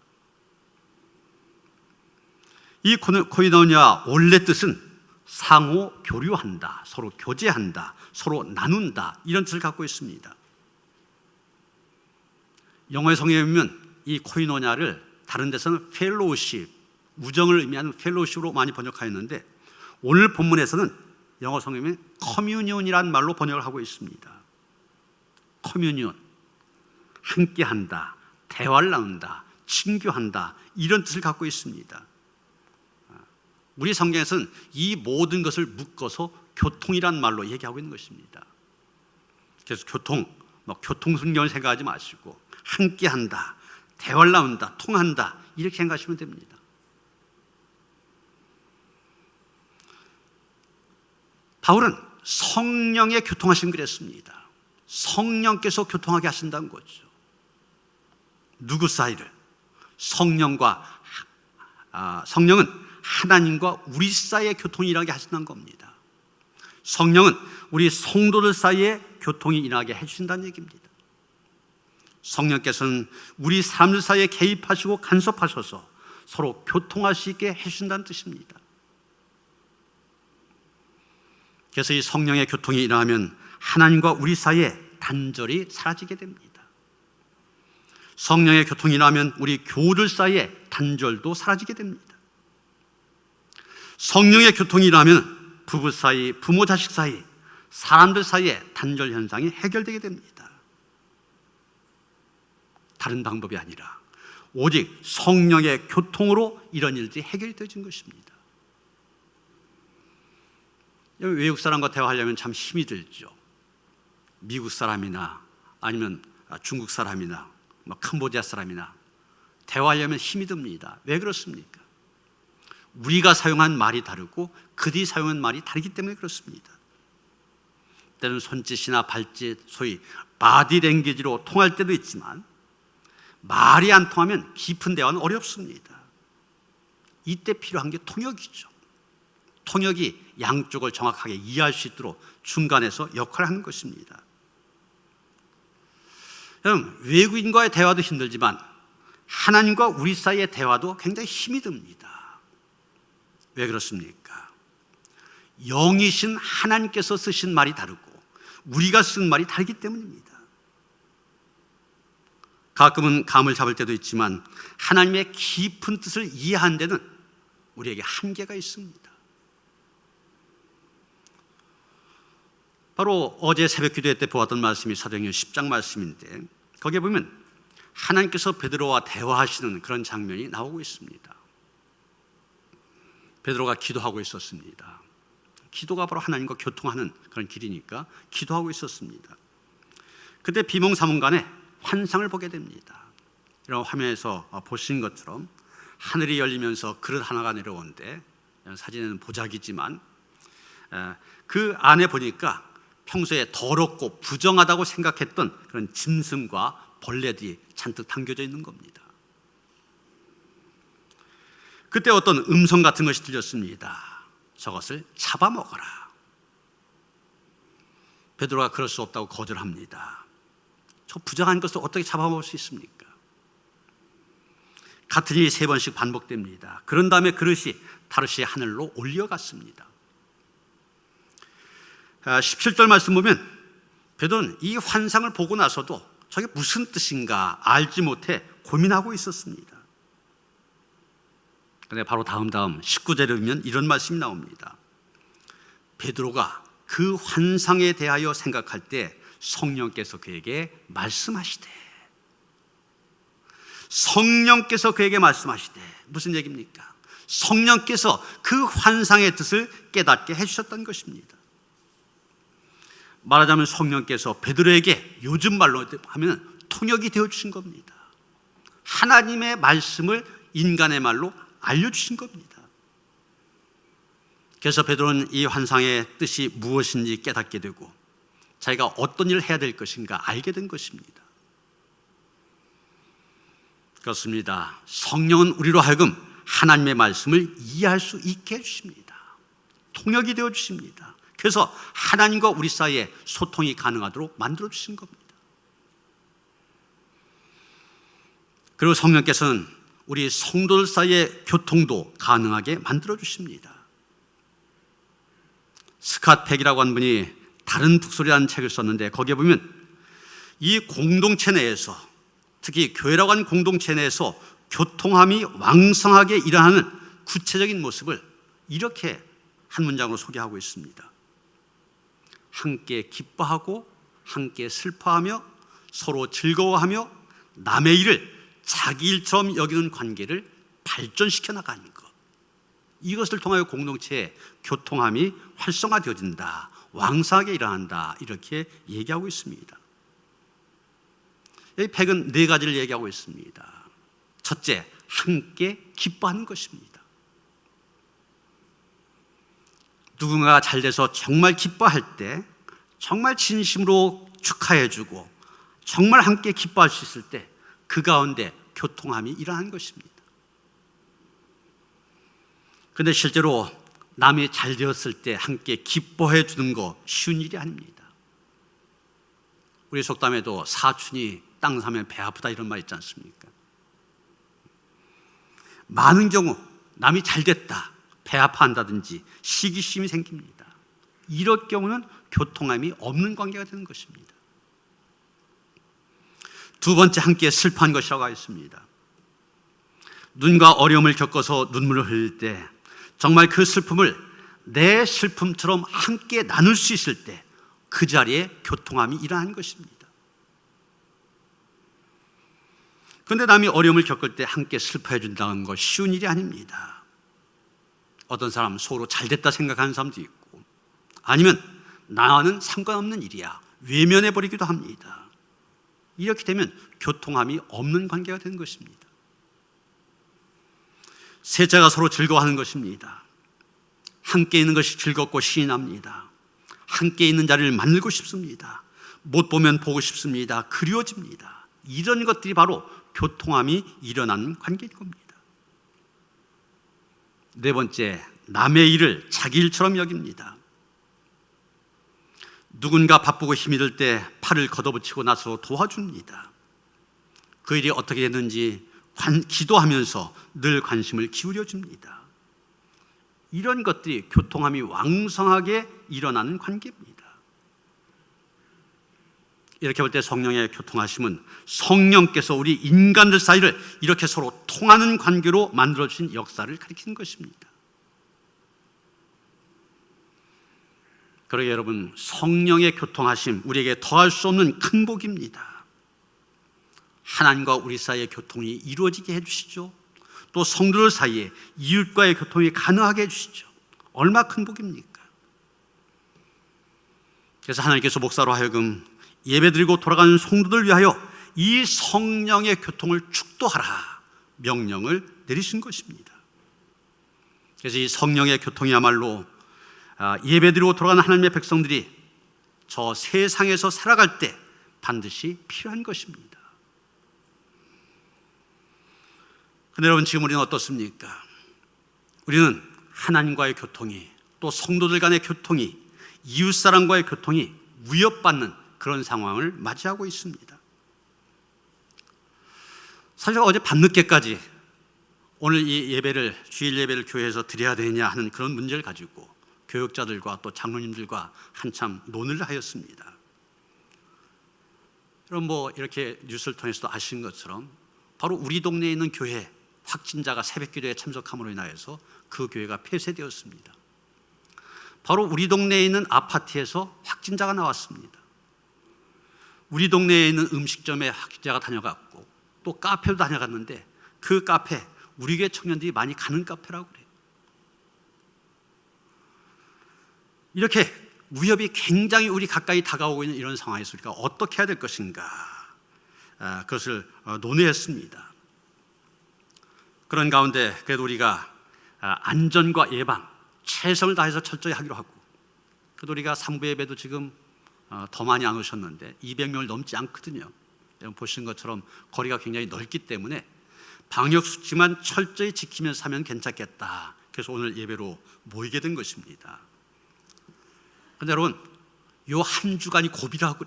이 코이노니아 원래 뜻은 상호 교류한다, 서로 교제한다, 서로 나눈다, 이런 뜻을 갖고 있습니다. 영어의 성경에 보면 이 코이노니아를 다른 데서는 펠로우십, 우정을 의미하는 펠로우십으로 많이 번역하였는데, 오늘 본문에서는 영어 성경에 커뮤니온이라는 말로 번역을 하고 있습니다. 커뮤니온, 함께한다, 대화를 나눈다, 친교한다, 이런 뜻을 갖고 있습니다. 우리 성경에서는 이 모든 것을 묶어서 교통이라는 말로 얘기하고 있는 것입니다. 그래서 교통, 교통순경을 생각하지 마시고 함께한다, 대화를 나눈다, 통한다, 이렇게 생각하시면 됩니다. 바울은 성령의 교통하심 그랬습니다. 성령께서 교통하게 하신다는 거죠. 누구 사이를? 성령은 하나님과 우리 사이의 교통이 일하게 하신다는 겁니다. 성령은 우리 성도들 사이에 교통이 일하게 해주신다는 얘기입니다. 성령께서는 우리 사람들 사이에 개입하시고 간섭하셔서 서로 교통할 수 있게 해주신다는 뜻입니다. 그래서 이 성령의 교통이 일어나면 하나님과 우리 사이에 단절이 사라지게 됩니다. 성령의 교통이 일어나면 우리 교우들 사이에 단절도 사라지게 됩니다. 성령의 교통이 일어나면 부부 사이, 부모 자식 사이, 사람들 사이에 단절 현상이 해결되게 됩니다. 다른 방법이 아니라 오직 성령의 교통으로 이런 일들이 해결이 되어진 것입니다. 외국 사람과 대화하려면 참 힘이 들죠. 미국 사람이나 아니면 중국 사람이나 캄보디아 사람이나 대화하려면 힘이 듭니다. 왜 그렇습니까? 우리가 사용한 말이 다르고 그들이 사용한 말이 다르기 때문에 그렇습니다. 때로는 손짓이나 발짓, 소위 바디랭귀지로 통할 때도 있지만 말이 안 통하면 깊은 대화는 어렵습니다. 이때 필요한 게 통역이죠. 통역이 양쪽을 정확하게 이해할 수 있도록 중간에서 역할을 하는 것입니다. 여러분, 외국인과의 대화도 힘들지만 하나님과 우리 사이의 대화도 굉장히 힘이 듭니다. 왜 그렇습니까? 영이신 하나님께서 쓰신 말이 다르고 우리가 쓴 말이 다르기 때문입니다. 가끔은 감을 잡을 때도 있지만 하나님의 깊은 뜻을 이해하는 데는 우리에게 한계가 있습니다. 바로 어제 새벽 기도회 때 보았던 말씀이 사도행전 10장 말씀인데, 거기에 보면 하나님께서 베드로와 대화하시는 그런 장면이 나오고 있습니다. 베드로가 기도하고 있었습니다. 기도가 바로 하나님과 교통하는 그런 길이니까 기도하고 있었습니다. 그때 비몽사몽간에 환상을 보게 됩니다. 이런 화면에서 보신 것처럼 하늘이 열리면서 그릇 하나가 내려오는데, 사진에는 보자기지만 그 안에 보니까 평소에 더럽고 부정하다고 생각했던 그런 짐승과 벌레들이 잔뜩 담겨져 있는 겁니다. 그때 어떤 음성 같은 것이 들렸습니다. 저것을 잡아먹어라. 베드로가 그럴 수 없다고 거절합니다. 저 부정한 것을 어떻게 잡아먹을 수 있습니까? 같은 일이 3번씩 반복됩니다. 그런 다음에 그릇이 다르시 하늘로 올려갔습니다. 17절 말씀 보면 베드로는 이 환상을 보고 나서도 저게 무슨 뜻인가 알지 못해 고민하고 있었습니다. 그런데 바로 다음 19절에 보면 이런 말씀이 나옵니다. 베드로가 그 환상에 대하여 생각할 때 성령께서 그에게 말씀하시되, 성령께서 그에게 말씀하시되, 무슨 얘기입니까? 성령께서 그 환상의 뜻을 깨닫게 해주셨던 것입니다. 말하자면 성령께서 베드로에게 요즘 말로 하면 통역이 되어주신 겁니다. 하나님의 말씀을 인간의 말로 알려주신 겁니다. 그래서 베드로는 이 환상의 뜻이 무엇인지 깨닫게 되고 자기가 어떤 일을 해야 될 것인가 알게 된 것입니다. 그렇습니다. 성령은 우리로 하여금 하나님의 말씀을 이해할 수 있게 해주십니다. 통역이 되어주십니다. 그래서 하나님과 우리 사이에 소통이 가능하도록 만들어주신 겁니다. 그리고 성령께서는 우리 성도들 사이의 교통도 가능하게 만들어주십니다. 스캇 팩이라고 하는 분이 다른 북소리라는 책을 썼는데 거기에 보면 이 공동체 내에서, 특히 교회라고 하는 공동체 내에서 교통함이 왕성하게 일어나는 구체적인 모습을 이렇게 한 문장으로 소개하고 있습니다. 함께 기뻐하고 함께 슬퍼하며 서로 즐거워하며 남의 일을 자기 일처럼 여기는 관계를 발전시켜 나가는 것, 이것을 통하여 공동체의 교통함이 활성화되어진다, 왕성하게 일어난다, 이렇게 얘기하고 있습니다. 이 팩은 4가지를 얘기하고 있습니다. 첫째, 함께 기뻐하는 것입니다. 누군가가 잘 돼서 정말 기뻐할 때, 정말 진심으로 축하해주고 정말 함께 기뻐할 수 있을 때 그 가운데 교통함이 일어나는 것입니다. 그런데 실제로 남이 잘 되었을 때 함께 기뻐해 주는 거 쉬운 일이 아닙니다. 우리 속담에도 사춘이 땅 사면 배 아프다 이런 말 있지 않습니까? 많은 경우 남이 잘 됐다, 배 아파한다든지 시기심이 생깁니다. 이럴 경우는 교통함이 없는 관계가 되는 것입니다. 두 번째, 함께 슬퍼한 것이라고 하였습니다. 누군가 어려움을 겪어서 눈물을 흘릴 때 정말 그 슬픔을 내 슬픔처럼 함께 나눌 수 있을 때 그 자리에 교통함이 일어나는 것입니다. 그런데 남이 어려움을 겪을 때 함께 슬퍼해 준다는 것 쉬운 일이 아닙니다. 어떤 사람 속으로 잘 됐다 생각하는 사람도 있고, 아니면 나와는 상관없는 일이야 외면해 버리기도 합니다. 이렇게 되면 교통함이 없는 관계가 되는 것입니다. 셋째가 서로 즐거워하는 것입니다. 함께 있는 것이 즐겁고 신이 납니다. 함께 있는 자리를 만들고 싶습니다. 못 보면 보고 싶습니다. 그리워집니다. 이런 것들이 바로 교통함이 일어나는 관계인 겁니다. 네 번째, 남의 일을 자기 일처럼 여깁니다. 누군가 바쁘고 힘이 들 때 팔을 걷어붙이고 나서 도와줍니다. 그 일이 어떻게 됐는지 기도하면서 늘 관심을 기울여줍니다. 이런 것들이 교통함이 왕성하게 일어나는 관계입니다. 이렇게 볼 때 성령의 교통하심은 성령께서 우리 인간들 사이를 이렇게 서로 통하는 관계로 만들어주신 역사를 가리키는 것입니다. 그러게 여러분, 성령의 교통하심, 우리에게 더할 수 없는 큰 복입니다. 하나님과 우리 사이의 교통이 이루어지게 해주시죠. 또 성도들 사이에 이웃과의 교통이 가능하게 해주시죠. 얼마 큰 복입니까? 그래서 하나님께서 목사로 하여금 예배드리고 돌아가는 성도들 위하여 이 성령의 교통을 축도하라 명령을 내리신 것입니다. 그래서 이 성령의 교통이야말로 예배드리고 돌아가는 하나님의 백성들이 저 세상에서 살아갈 때 반드시 필요한 것입니다. 그런데 여러분, 지금 우리는 어떻습니까? 우리는 하나님과의 교통이, 또 성도들 간의 교통이, 이웃사람과의 교통이 위협받는 그런 상황을 맞이하고 있습니다. 사실 어제 밤늦게까지 오늘 이 예배를, 주일 예배를 교회에서 드려야 되냐 하는 그런 문제를 가지고 교역자들과 또 장로님들과 한참 논의를 하였습니다. 여러분, 이렇게 뉴스를 통해서도 아시는 것처럼 바로 우리 동네에 있는 교회 확진자가 새벽기도에 참석함으로 인하여서 그 교회가 폐쇄되었습니다. 바로 우리 동네에 있는 아파트에서 확진자가 나왔습니다. 우리 동네에 있는 음식점에 확진자가 다녀갔고, 또 카페도 다녀갔는데 그 카페, 우리 교회 청년들이 많이 가는 카페라고 그래요. 이렇게 위협이 굉장히 우리 가까이 다가오고 있는 이런 상황에서 우리가 어떻게 해야 될 것인가, 그것을 논의했습니다. 그런 가운데 그래도 우리가 안전과 예방, 최선을 다해서 철저히 하기로 하고, 그래도 우리가 3부 예배도 지금 더 많이 안 오셨는데 200명을 넘지 않거든요. 여러분 보시는 것처럼 거리가 굉장히 넓기 때문에 방역수칙만 철저히 지키면서 하면 괜찮겠다. 그래서 오늘 예배로 모이게 된 것입니다. 그런데 여러분, 요 한 주간이 고비라고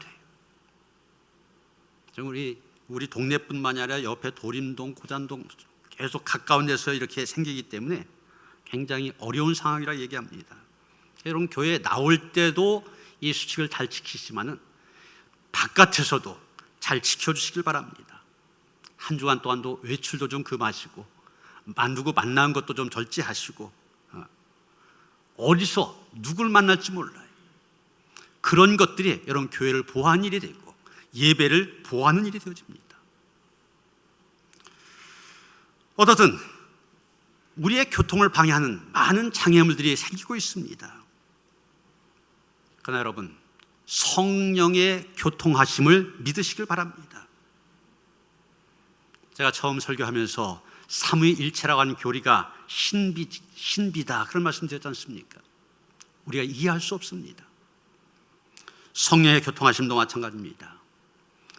그래요. 우리 동네뿐만이 아니라 옆에 도림동, 고잔동 계속 가까운 데서 이렇게 생기기 때문에 굉장히 어려운 상황이라 얘기합니다. 여러분, 교회에 나올 때도 이 수칙을 잘 지키시지만은 바깥에서도 잘 지켜주시길 바랍니다. 한 주간 동안도 외출도 좀 금하시고, 누구 만나는 것도 좀 절제하시고, 어디서 누굴 만날지 몰라요. 그런 것들이 여러분 교회를 보호하는 일이 되고 예배를 보호하는 일이 되어집니다. 어떻든 우리의 교통을 방해하는 많은 장애물들이 생기고 있습니다. 그러나 여러분, 성령의 교통하심을 믿으시길 바랍니다. 제가 처음 설교하면서 삼위일체라고 하는 교리가 신비다 그런 말씀 드렸지 않습니까? 우리가 이해할 수 없습니다. 성령의 교통하심도 마찬가지입니다.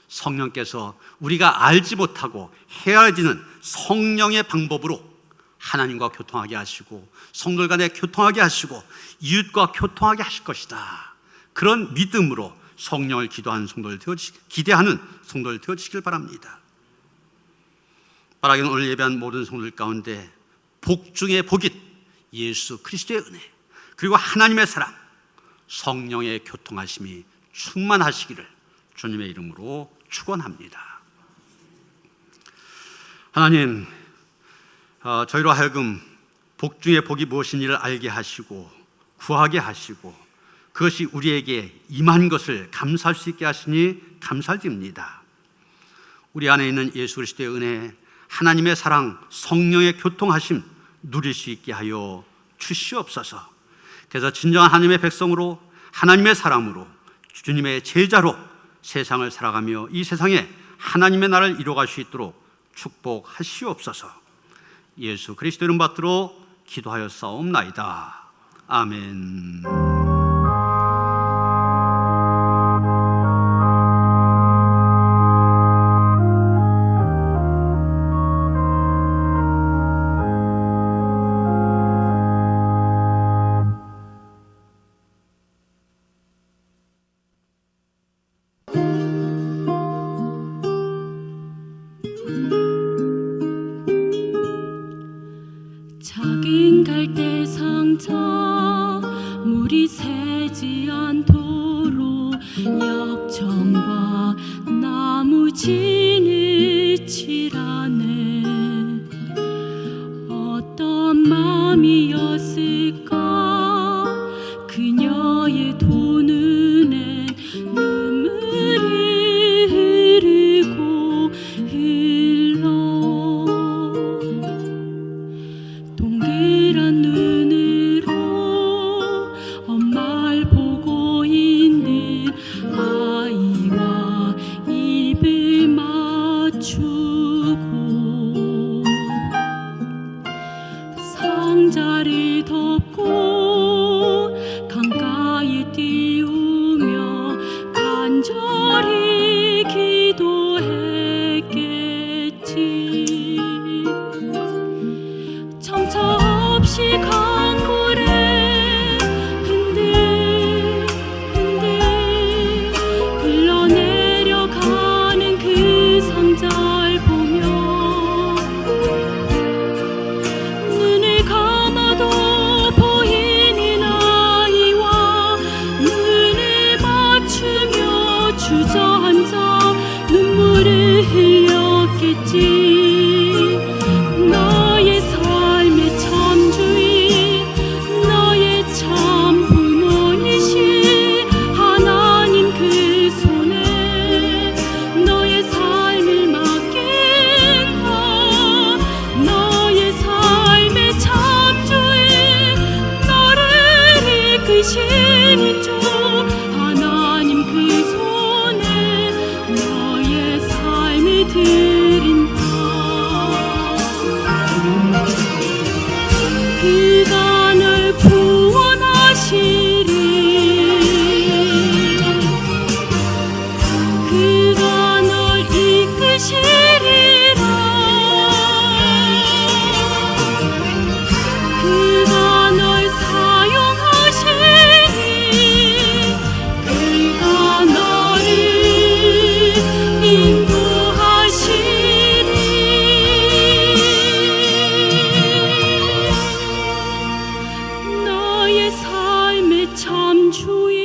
성령께서 우리가 알지 못하고 헤아리는 성령의 방법으로 하나님과 교통하게 하시고, 성도들 간에 교통하게 하시고, 이웃과 교통하게 하실 것이다. 그런 믿음으로 성령을 기대하는 성도들 되어주시길 바랍니다. 바라기는 오늘 예배한 모든 성도들 가운데 복 중에 복인 예수 그리스도의 은혜, 그리고 하나님의 사랑, 성령의 교통하심이 충만하시기를 주님의 이름으로 축원합니다. 하나님, 저희로 하여금 복 중에 복이 무엇인지를 알게 하시고 구하게 하시고 그것이 우리에게 임한 것을 감사할 수 있게 하시니 감사드립니다. 우리 안에 있는 예수 그리스도의 은혜, 하나님의 사랑, 성령의 교통하심 누릴 수 있게 하여 주시옵소서. 그래서 진정한 하나님의 백성으로, 하나님의 사람으로, 주님의 제자로 세상을 살아가며 이 세상에 하나님의 나라를 이루어갈 수 있도록 축복하시옵소서. 예수 그리스도 이름 받들어 기도하여 싸움나이다. 아멘. 작은 갈대 상자 물이 새지 않도록 역청과 부진을 칠하네. 어떤 마음이었을까 그녀의 두 눈에 눈물이 흐르고 흘러. 동그란 눈으로 엄마를 보고 있는 아이와 입을 맞추고 상자를 덮고 강가에 띄우며 간절히 기도했겠지. 정처 없이 강물에 흔들흔들 흘러내려가는 그 상자를 보며 눈을 감아도 보이는 아이와 눈을 맞추며 주저앉아 눈물을 흘렸겠지. 너의 삶의 참 주인, 너의 참 부모이신 하나님 그 손에 너의 삶을 맡긴다. 너의 삶의 참 주인, 너를 이끄시는 주 하나님 그 손에 너의 삶을 드린다. 그가 널 구원하시리. 그가 널 이끄시리라. 그가 널 사용하시리. 그가 너를 인도하시리. 너의 삶의 참 주인,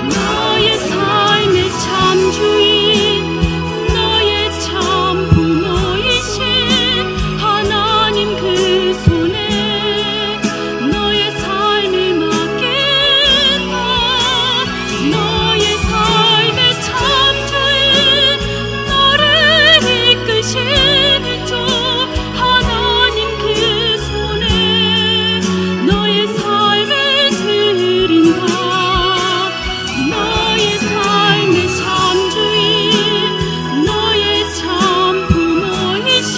너의 삶의 참 주인, 너의 참 부모이신 하나님 그 손에 너의 삶을 맡긴다. 너의 삶의 참 주인, 너를 이끄시는 주 하나님 그 손에 너의 삶을 드린다. 너의 삶의 참 주인, 너의 참 부모이신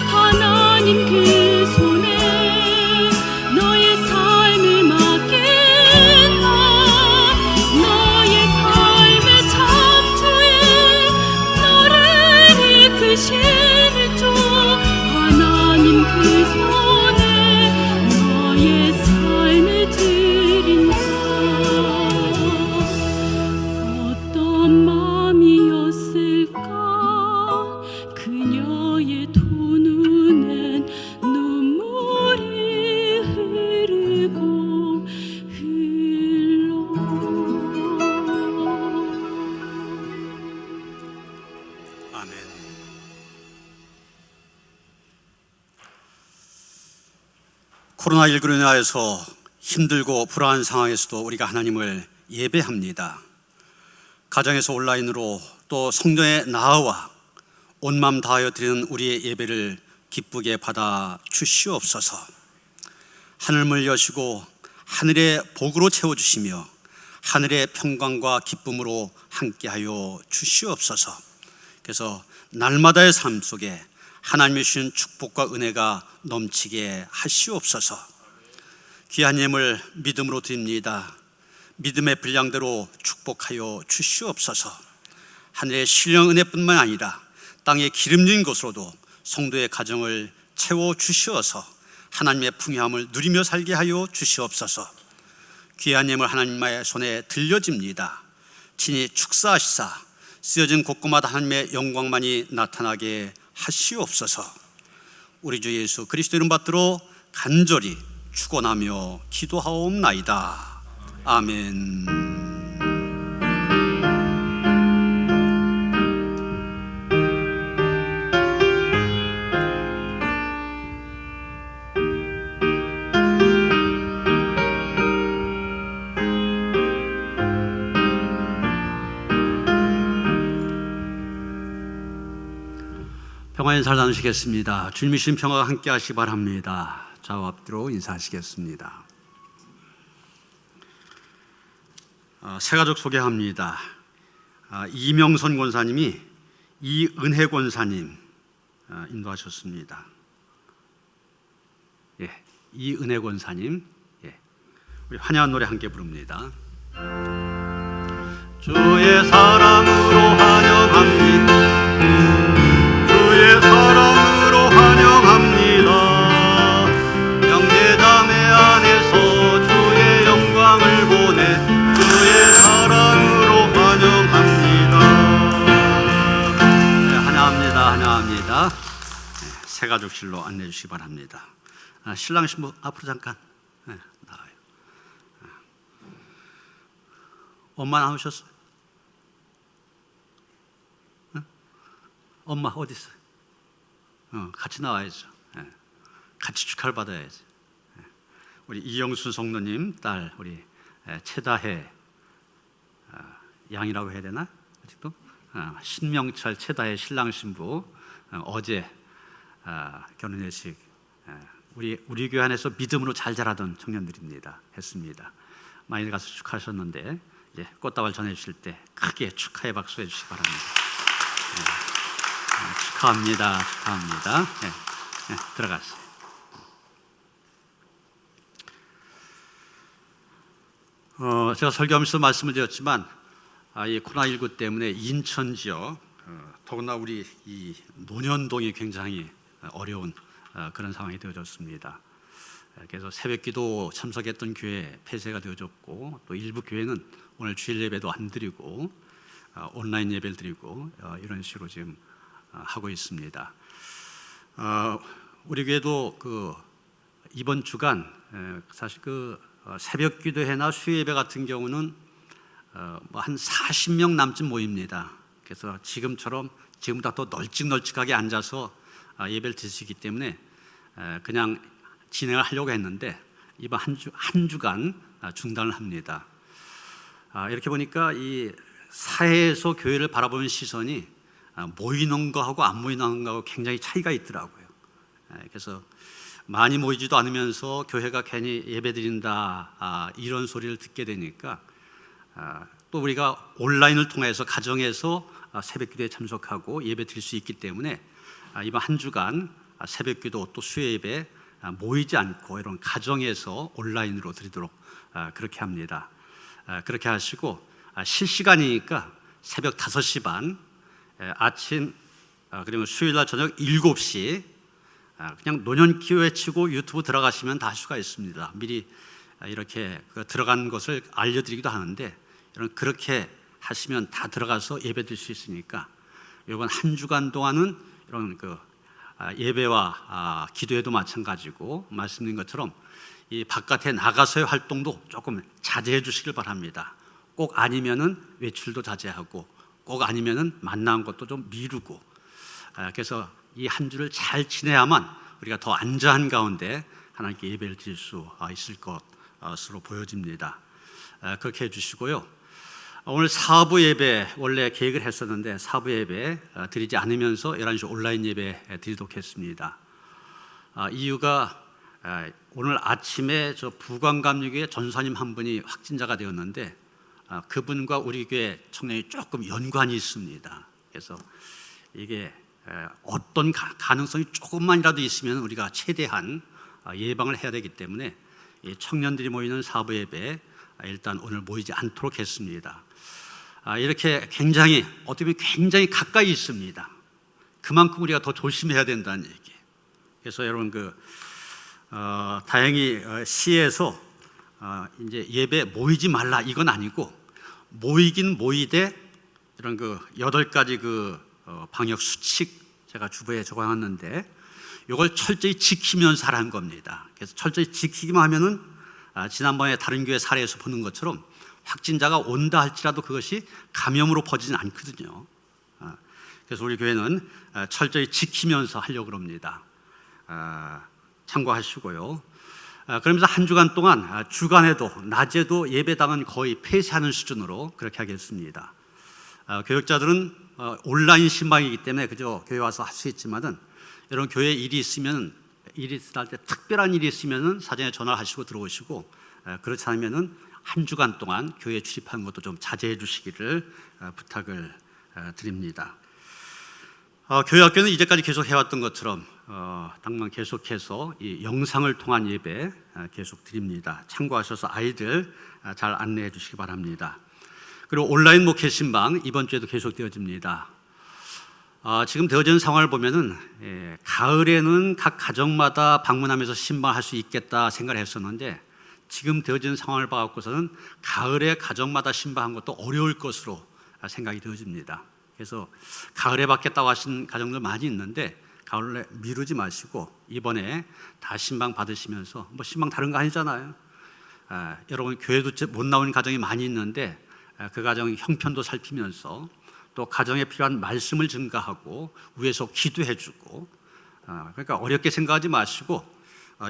하나님 그 손에 너의 삶을 맡긴다. 너의 삶의 참 주인, 너를 이끄시는 주 하나님 그 손에 너의 삶을 드린다. 어떤 마음이었을까 그녀의 두 눈엔 눈물이 흐르고 흘러. 아멘. 코로나19로 인하여서 힘들고 불안한 상황에서도 우리가 하나님을 예배합니다. 가정에서 온라인으로 또 성전에 나아와 온 마음 다하여 드리는 우리의 예배를 기쁘게 받아 주시옵소서. 하늘문을 여시고 하늘의 복으로 채워주시며 하늘의 평강과 기쁨으로 함께하여 주시옵소서. 그래서 날마다의 삶 속에 하나님의 주신 축복과 은혜가 넘치게 하시옵소서. 귀한 예물 믿음으로 드립니다. 믿음의 분량대로 축복하여 주시옵소서. 하늘의 신령 은혜뿐만 아니라 땅의 기름진 것으로도 성도의 가정을 채워 주시어서 하나님의 풍요함을 누리며 살게 하여 주시옵소서. 귀한 예물 하나님의 손에 들려집니다. 친히 축사하시사 쓰여진 곳곳마다 하나님의 영광만이 나타나게 하시옵소서. 우리 주 예수 그리스도 이름 받들어 간절히 축원하며 기도하옵나이다. 아멘. 평화 인사를 나누시겠습니다. 주님의 신 평화가 함께 하시기 바랍니다. 좌우 앞뒤로 인사하시겠습니다. 새가족 소개합니다. 이명선 권사님이 이은혜 권사님 인도하셨습니다. 예, 이은혜 권사님, 예, 우리 환영한 노래 함께 부릅니다. 주의 사랑으로 환영합니다. 주의 사랑으로 환영합니다. 형제자매 안에서 주의 영광을 보내 주의 사랑으로 환영합니다. 네, 환영합니다. 네, 새가족실로 안내해 주시기 바랍니다. 신랑 신부 앞으로 잠깐 나와요. 엄마 나오셨어요? 엄마 어디 있어요? 같이 나와야죠. 같이 축하를 받아야지. 우리 이영순 성도님 딸 우리 최다혜 양이라고 해야 되나? 아직도 신명철 최다혜 신랑 신부 어제 결혼예식 우리 교회 안에서 믿음으로 잘 자라던 청년들입니다. 했습니다. 많이 가서 축하하셨는데 꽃다발 전해주실 때 크게 축하의 박수 해주시기 바랍니다. 축하합니다. 들어가세요. 제가 설교하면서 말씀을 드렸지만 이 코로나19 때문에 인천 지역 더구나 우리 이 논현동이 굉장히 어려운 그런 상황이 되어졌습니다. 그래서 새벽기도 참석했던 교회 폐쇄가 되어졌고 또 일부 교회는 오늘 주일 예배도 안 드리고 온라인 예배를 드리고 이런 식으로 지금 하고 있습니다. 우리 교회도 이번 주간 사실 새벽 기도회나 수요 예배 같은 경우는 한 40명 남짓 모입니다. 그래서 지금보다 더 널찍널찍하게 앉아서 예배를 드릴 수 있기 때문에 그냥 진행을 하려고 했는데 이번 한 주간 중단을 합니다. 이렇게 보니까 이 사회에서 교회를 바라보는 시선이 모이는 거하고 안 모이는 거하고 굉장히 차이가 있더라고요. 그래서 많이 모이지도 않으면서 교회가 괜히 예배 드린다 이런 소리를 듣게 되니까 또 우리가 온라인을 통해서 가정에서 새벽 기도에 참석하고 예배 드릴 수 있기 때문에 이번 한 주간 새벽 기도 또 수요 예배 모이지 않고 이런 가정에서 온라인으로 드리도록 그렇게 합니다. 그렇게 하시고 실시간이니까 새벽 5시 반 아침 그리고 수요일날 저녁 7시 그냥 노년기호 외치고 유튜브 들어가시면 다 할 수가 있습니다. 미리 이렇게 들어간 것을 알려드리기도 하는데 그렇게 하시면 다 들어가서 예배 드릴 수 있으니까 이번 한 주간 동안은 이런 예배와 기도회도 마찬가지고 말씀드린 것처럼 이 바깥에 나가서의 활동도 조금 자제해 주시길 바랍니다. 꼭 아니면은 외출도 자제하고 꼭 아니면은 만나는 것도 좀 미루고 그래서 이 한 주를 잘 지내야만 우리가 더 안전한 가운데 하나님께 예배를 드릴 수 있을 것으로 보여집니다. 그렇게 해주시고요. 오늘 사부 예배 원래 계획을 했었는데 사부 예배 드리지 않으면서 11시 온라인 예배 드리도록 했습니다. 이유가 오늘 아침에 저 부관감리교회 전사님 한 분이 확진자가 되었는데 그분과 우리 교회 청년이 조금 연관이 있습니다. 그래서 이게 어떤 가능성이 조금만이라도 있으면 우리가 최대한 예방을 해야 되기 때문에 청년들이 모이는 사부 예배 일단 오늘 모이지 않도록 했습니다. 이렇게 어떻게 보면 굉장히 가까이 있습니다. 그만큼 우리가 더 조심해야 된다는 얘기예요. 그래서 여러분 다행히 시에서 이제 예배 모이지 말라 이건 아니고 모이긴 모이되 이런 8가지 방역 수칙 제가 주보에 적어놨는데 이걸 철저히 지키면서 하라는 겁니다. 그래서 철저히 지키기만 하면은 지난번에 다른 교회 사례에서 보는 것처럼 확진자가 온다 할지라도 그것이 감염으로 퍼지진 않거든요. 그래서 우리 교회는 철저히 지키면서 하려고 합니다. 참고하시고요. 그러면서 한 주간 동안 주간에도 낮에도 예배당은 거의 폐쇄하는 수준으로 그렇게 하겠습니다. 교역자들은 온라인 신방이기 때문에 그저 교회 와서 할 수 있지만은 여러분 교회에 일이 있으면 일이 있을 때 특별한 일이 있으면은 사전에 전화를 하시고 들어오시고 그렇지 않으면은 한 주간 동안 교회에 출입하는 것도 좀 자제해 주시기를 부탁을 드립니다. 교회 학교는 이제까지 계속 해왔던 것처럼 당만 계속해서 이 영상을 통한 예배 계속 드립니다. 참고하셔서 아이들 잘 안내해 주시기 바랍니다. 그리고 온라인 목회 신방 이번 주에도 계속 되어집니다. 지금 되어지는 상황을 보면은 가을에는 각 가정마다 방문하면서 신방할 수 있겠다 생각을 했었는데 지금 되어지는 상황을 봐갖고서는 가을에 가정마다 신방한 것도 어려울 것으로 생각이 되어집니다. 그래서 가을에 받겠다고 하신 가정들 많이 있는데 가을에 미루지 마시고 이번에 다 신방 받으시면서 뭐 신방 다른 거 아니잖아요. 여러분 교회도 못 나오는 가정이 많이 있는데 그 가정 형편도 살피면서 또 가정에 필요한 말씀을 증가하고 위에서 기도해주고 그러니까 어렵게 생각하지 마시고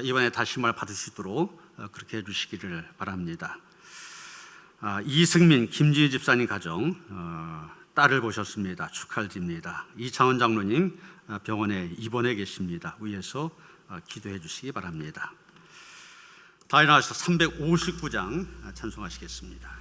이번에 다 신방을 받으시도록 그렇게 해주시기를 바랍니다. 이승민, 김지희 집사님 가정 딸을 보셨습니다. 축하를 드립니다. 이창원 장로님 병원에 입원해 계십니다. 위에서 기도해 주시기 바랍니다. 다 일어나셔서 359장 찬송하시겠습니다.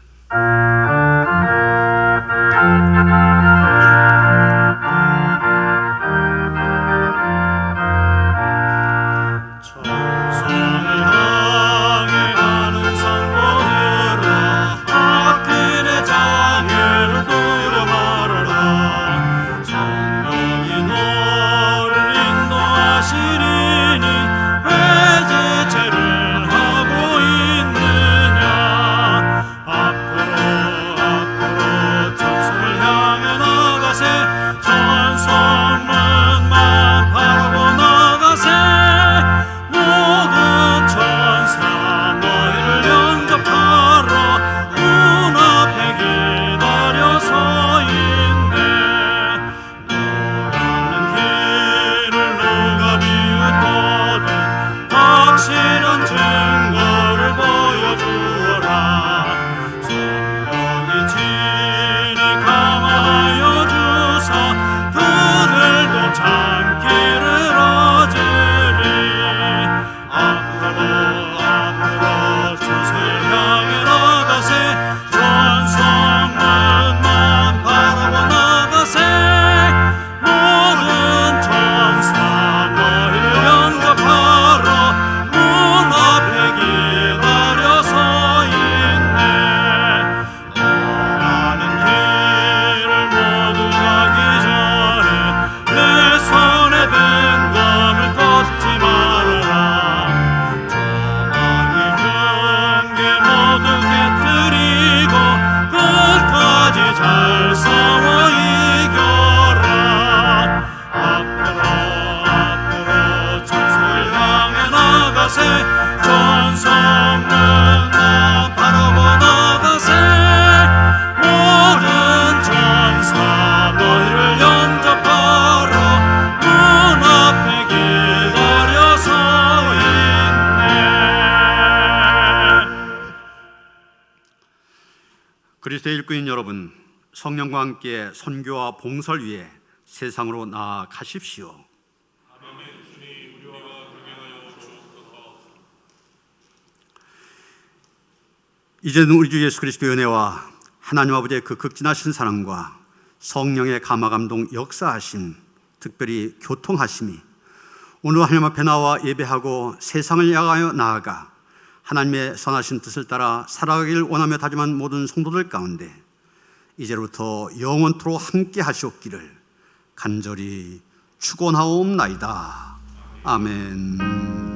그리스도의 일꾼인 여러분, 성령과 함께 선교와 봉사를 위해 세상으로 나아가십시오. 이제는 우리 주 예수 그리스도의 은혜와 하나님 아버지의 그 극진하신 사랑과 성령의 감화감동 역사하심, 특별히 교통하심이 오늘 하나님 앞에 나와 예배하고 세상을 향하여 나아가 하나님의 선하신 뜻을 따라 살아가기를 원하며 다짐한 모든 성도들 가운데 이제부터 영원토록 함께 하시옵기를 간절히 축원하옵나이다. 아멘.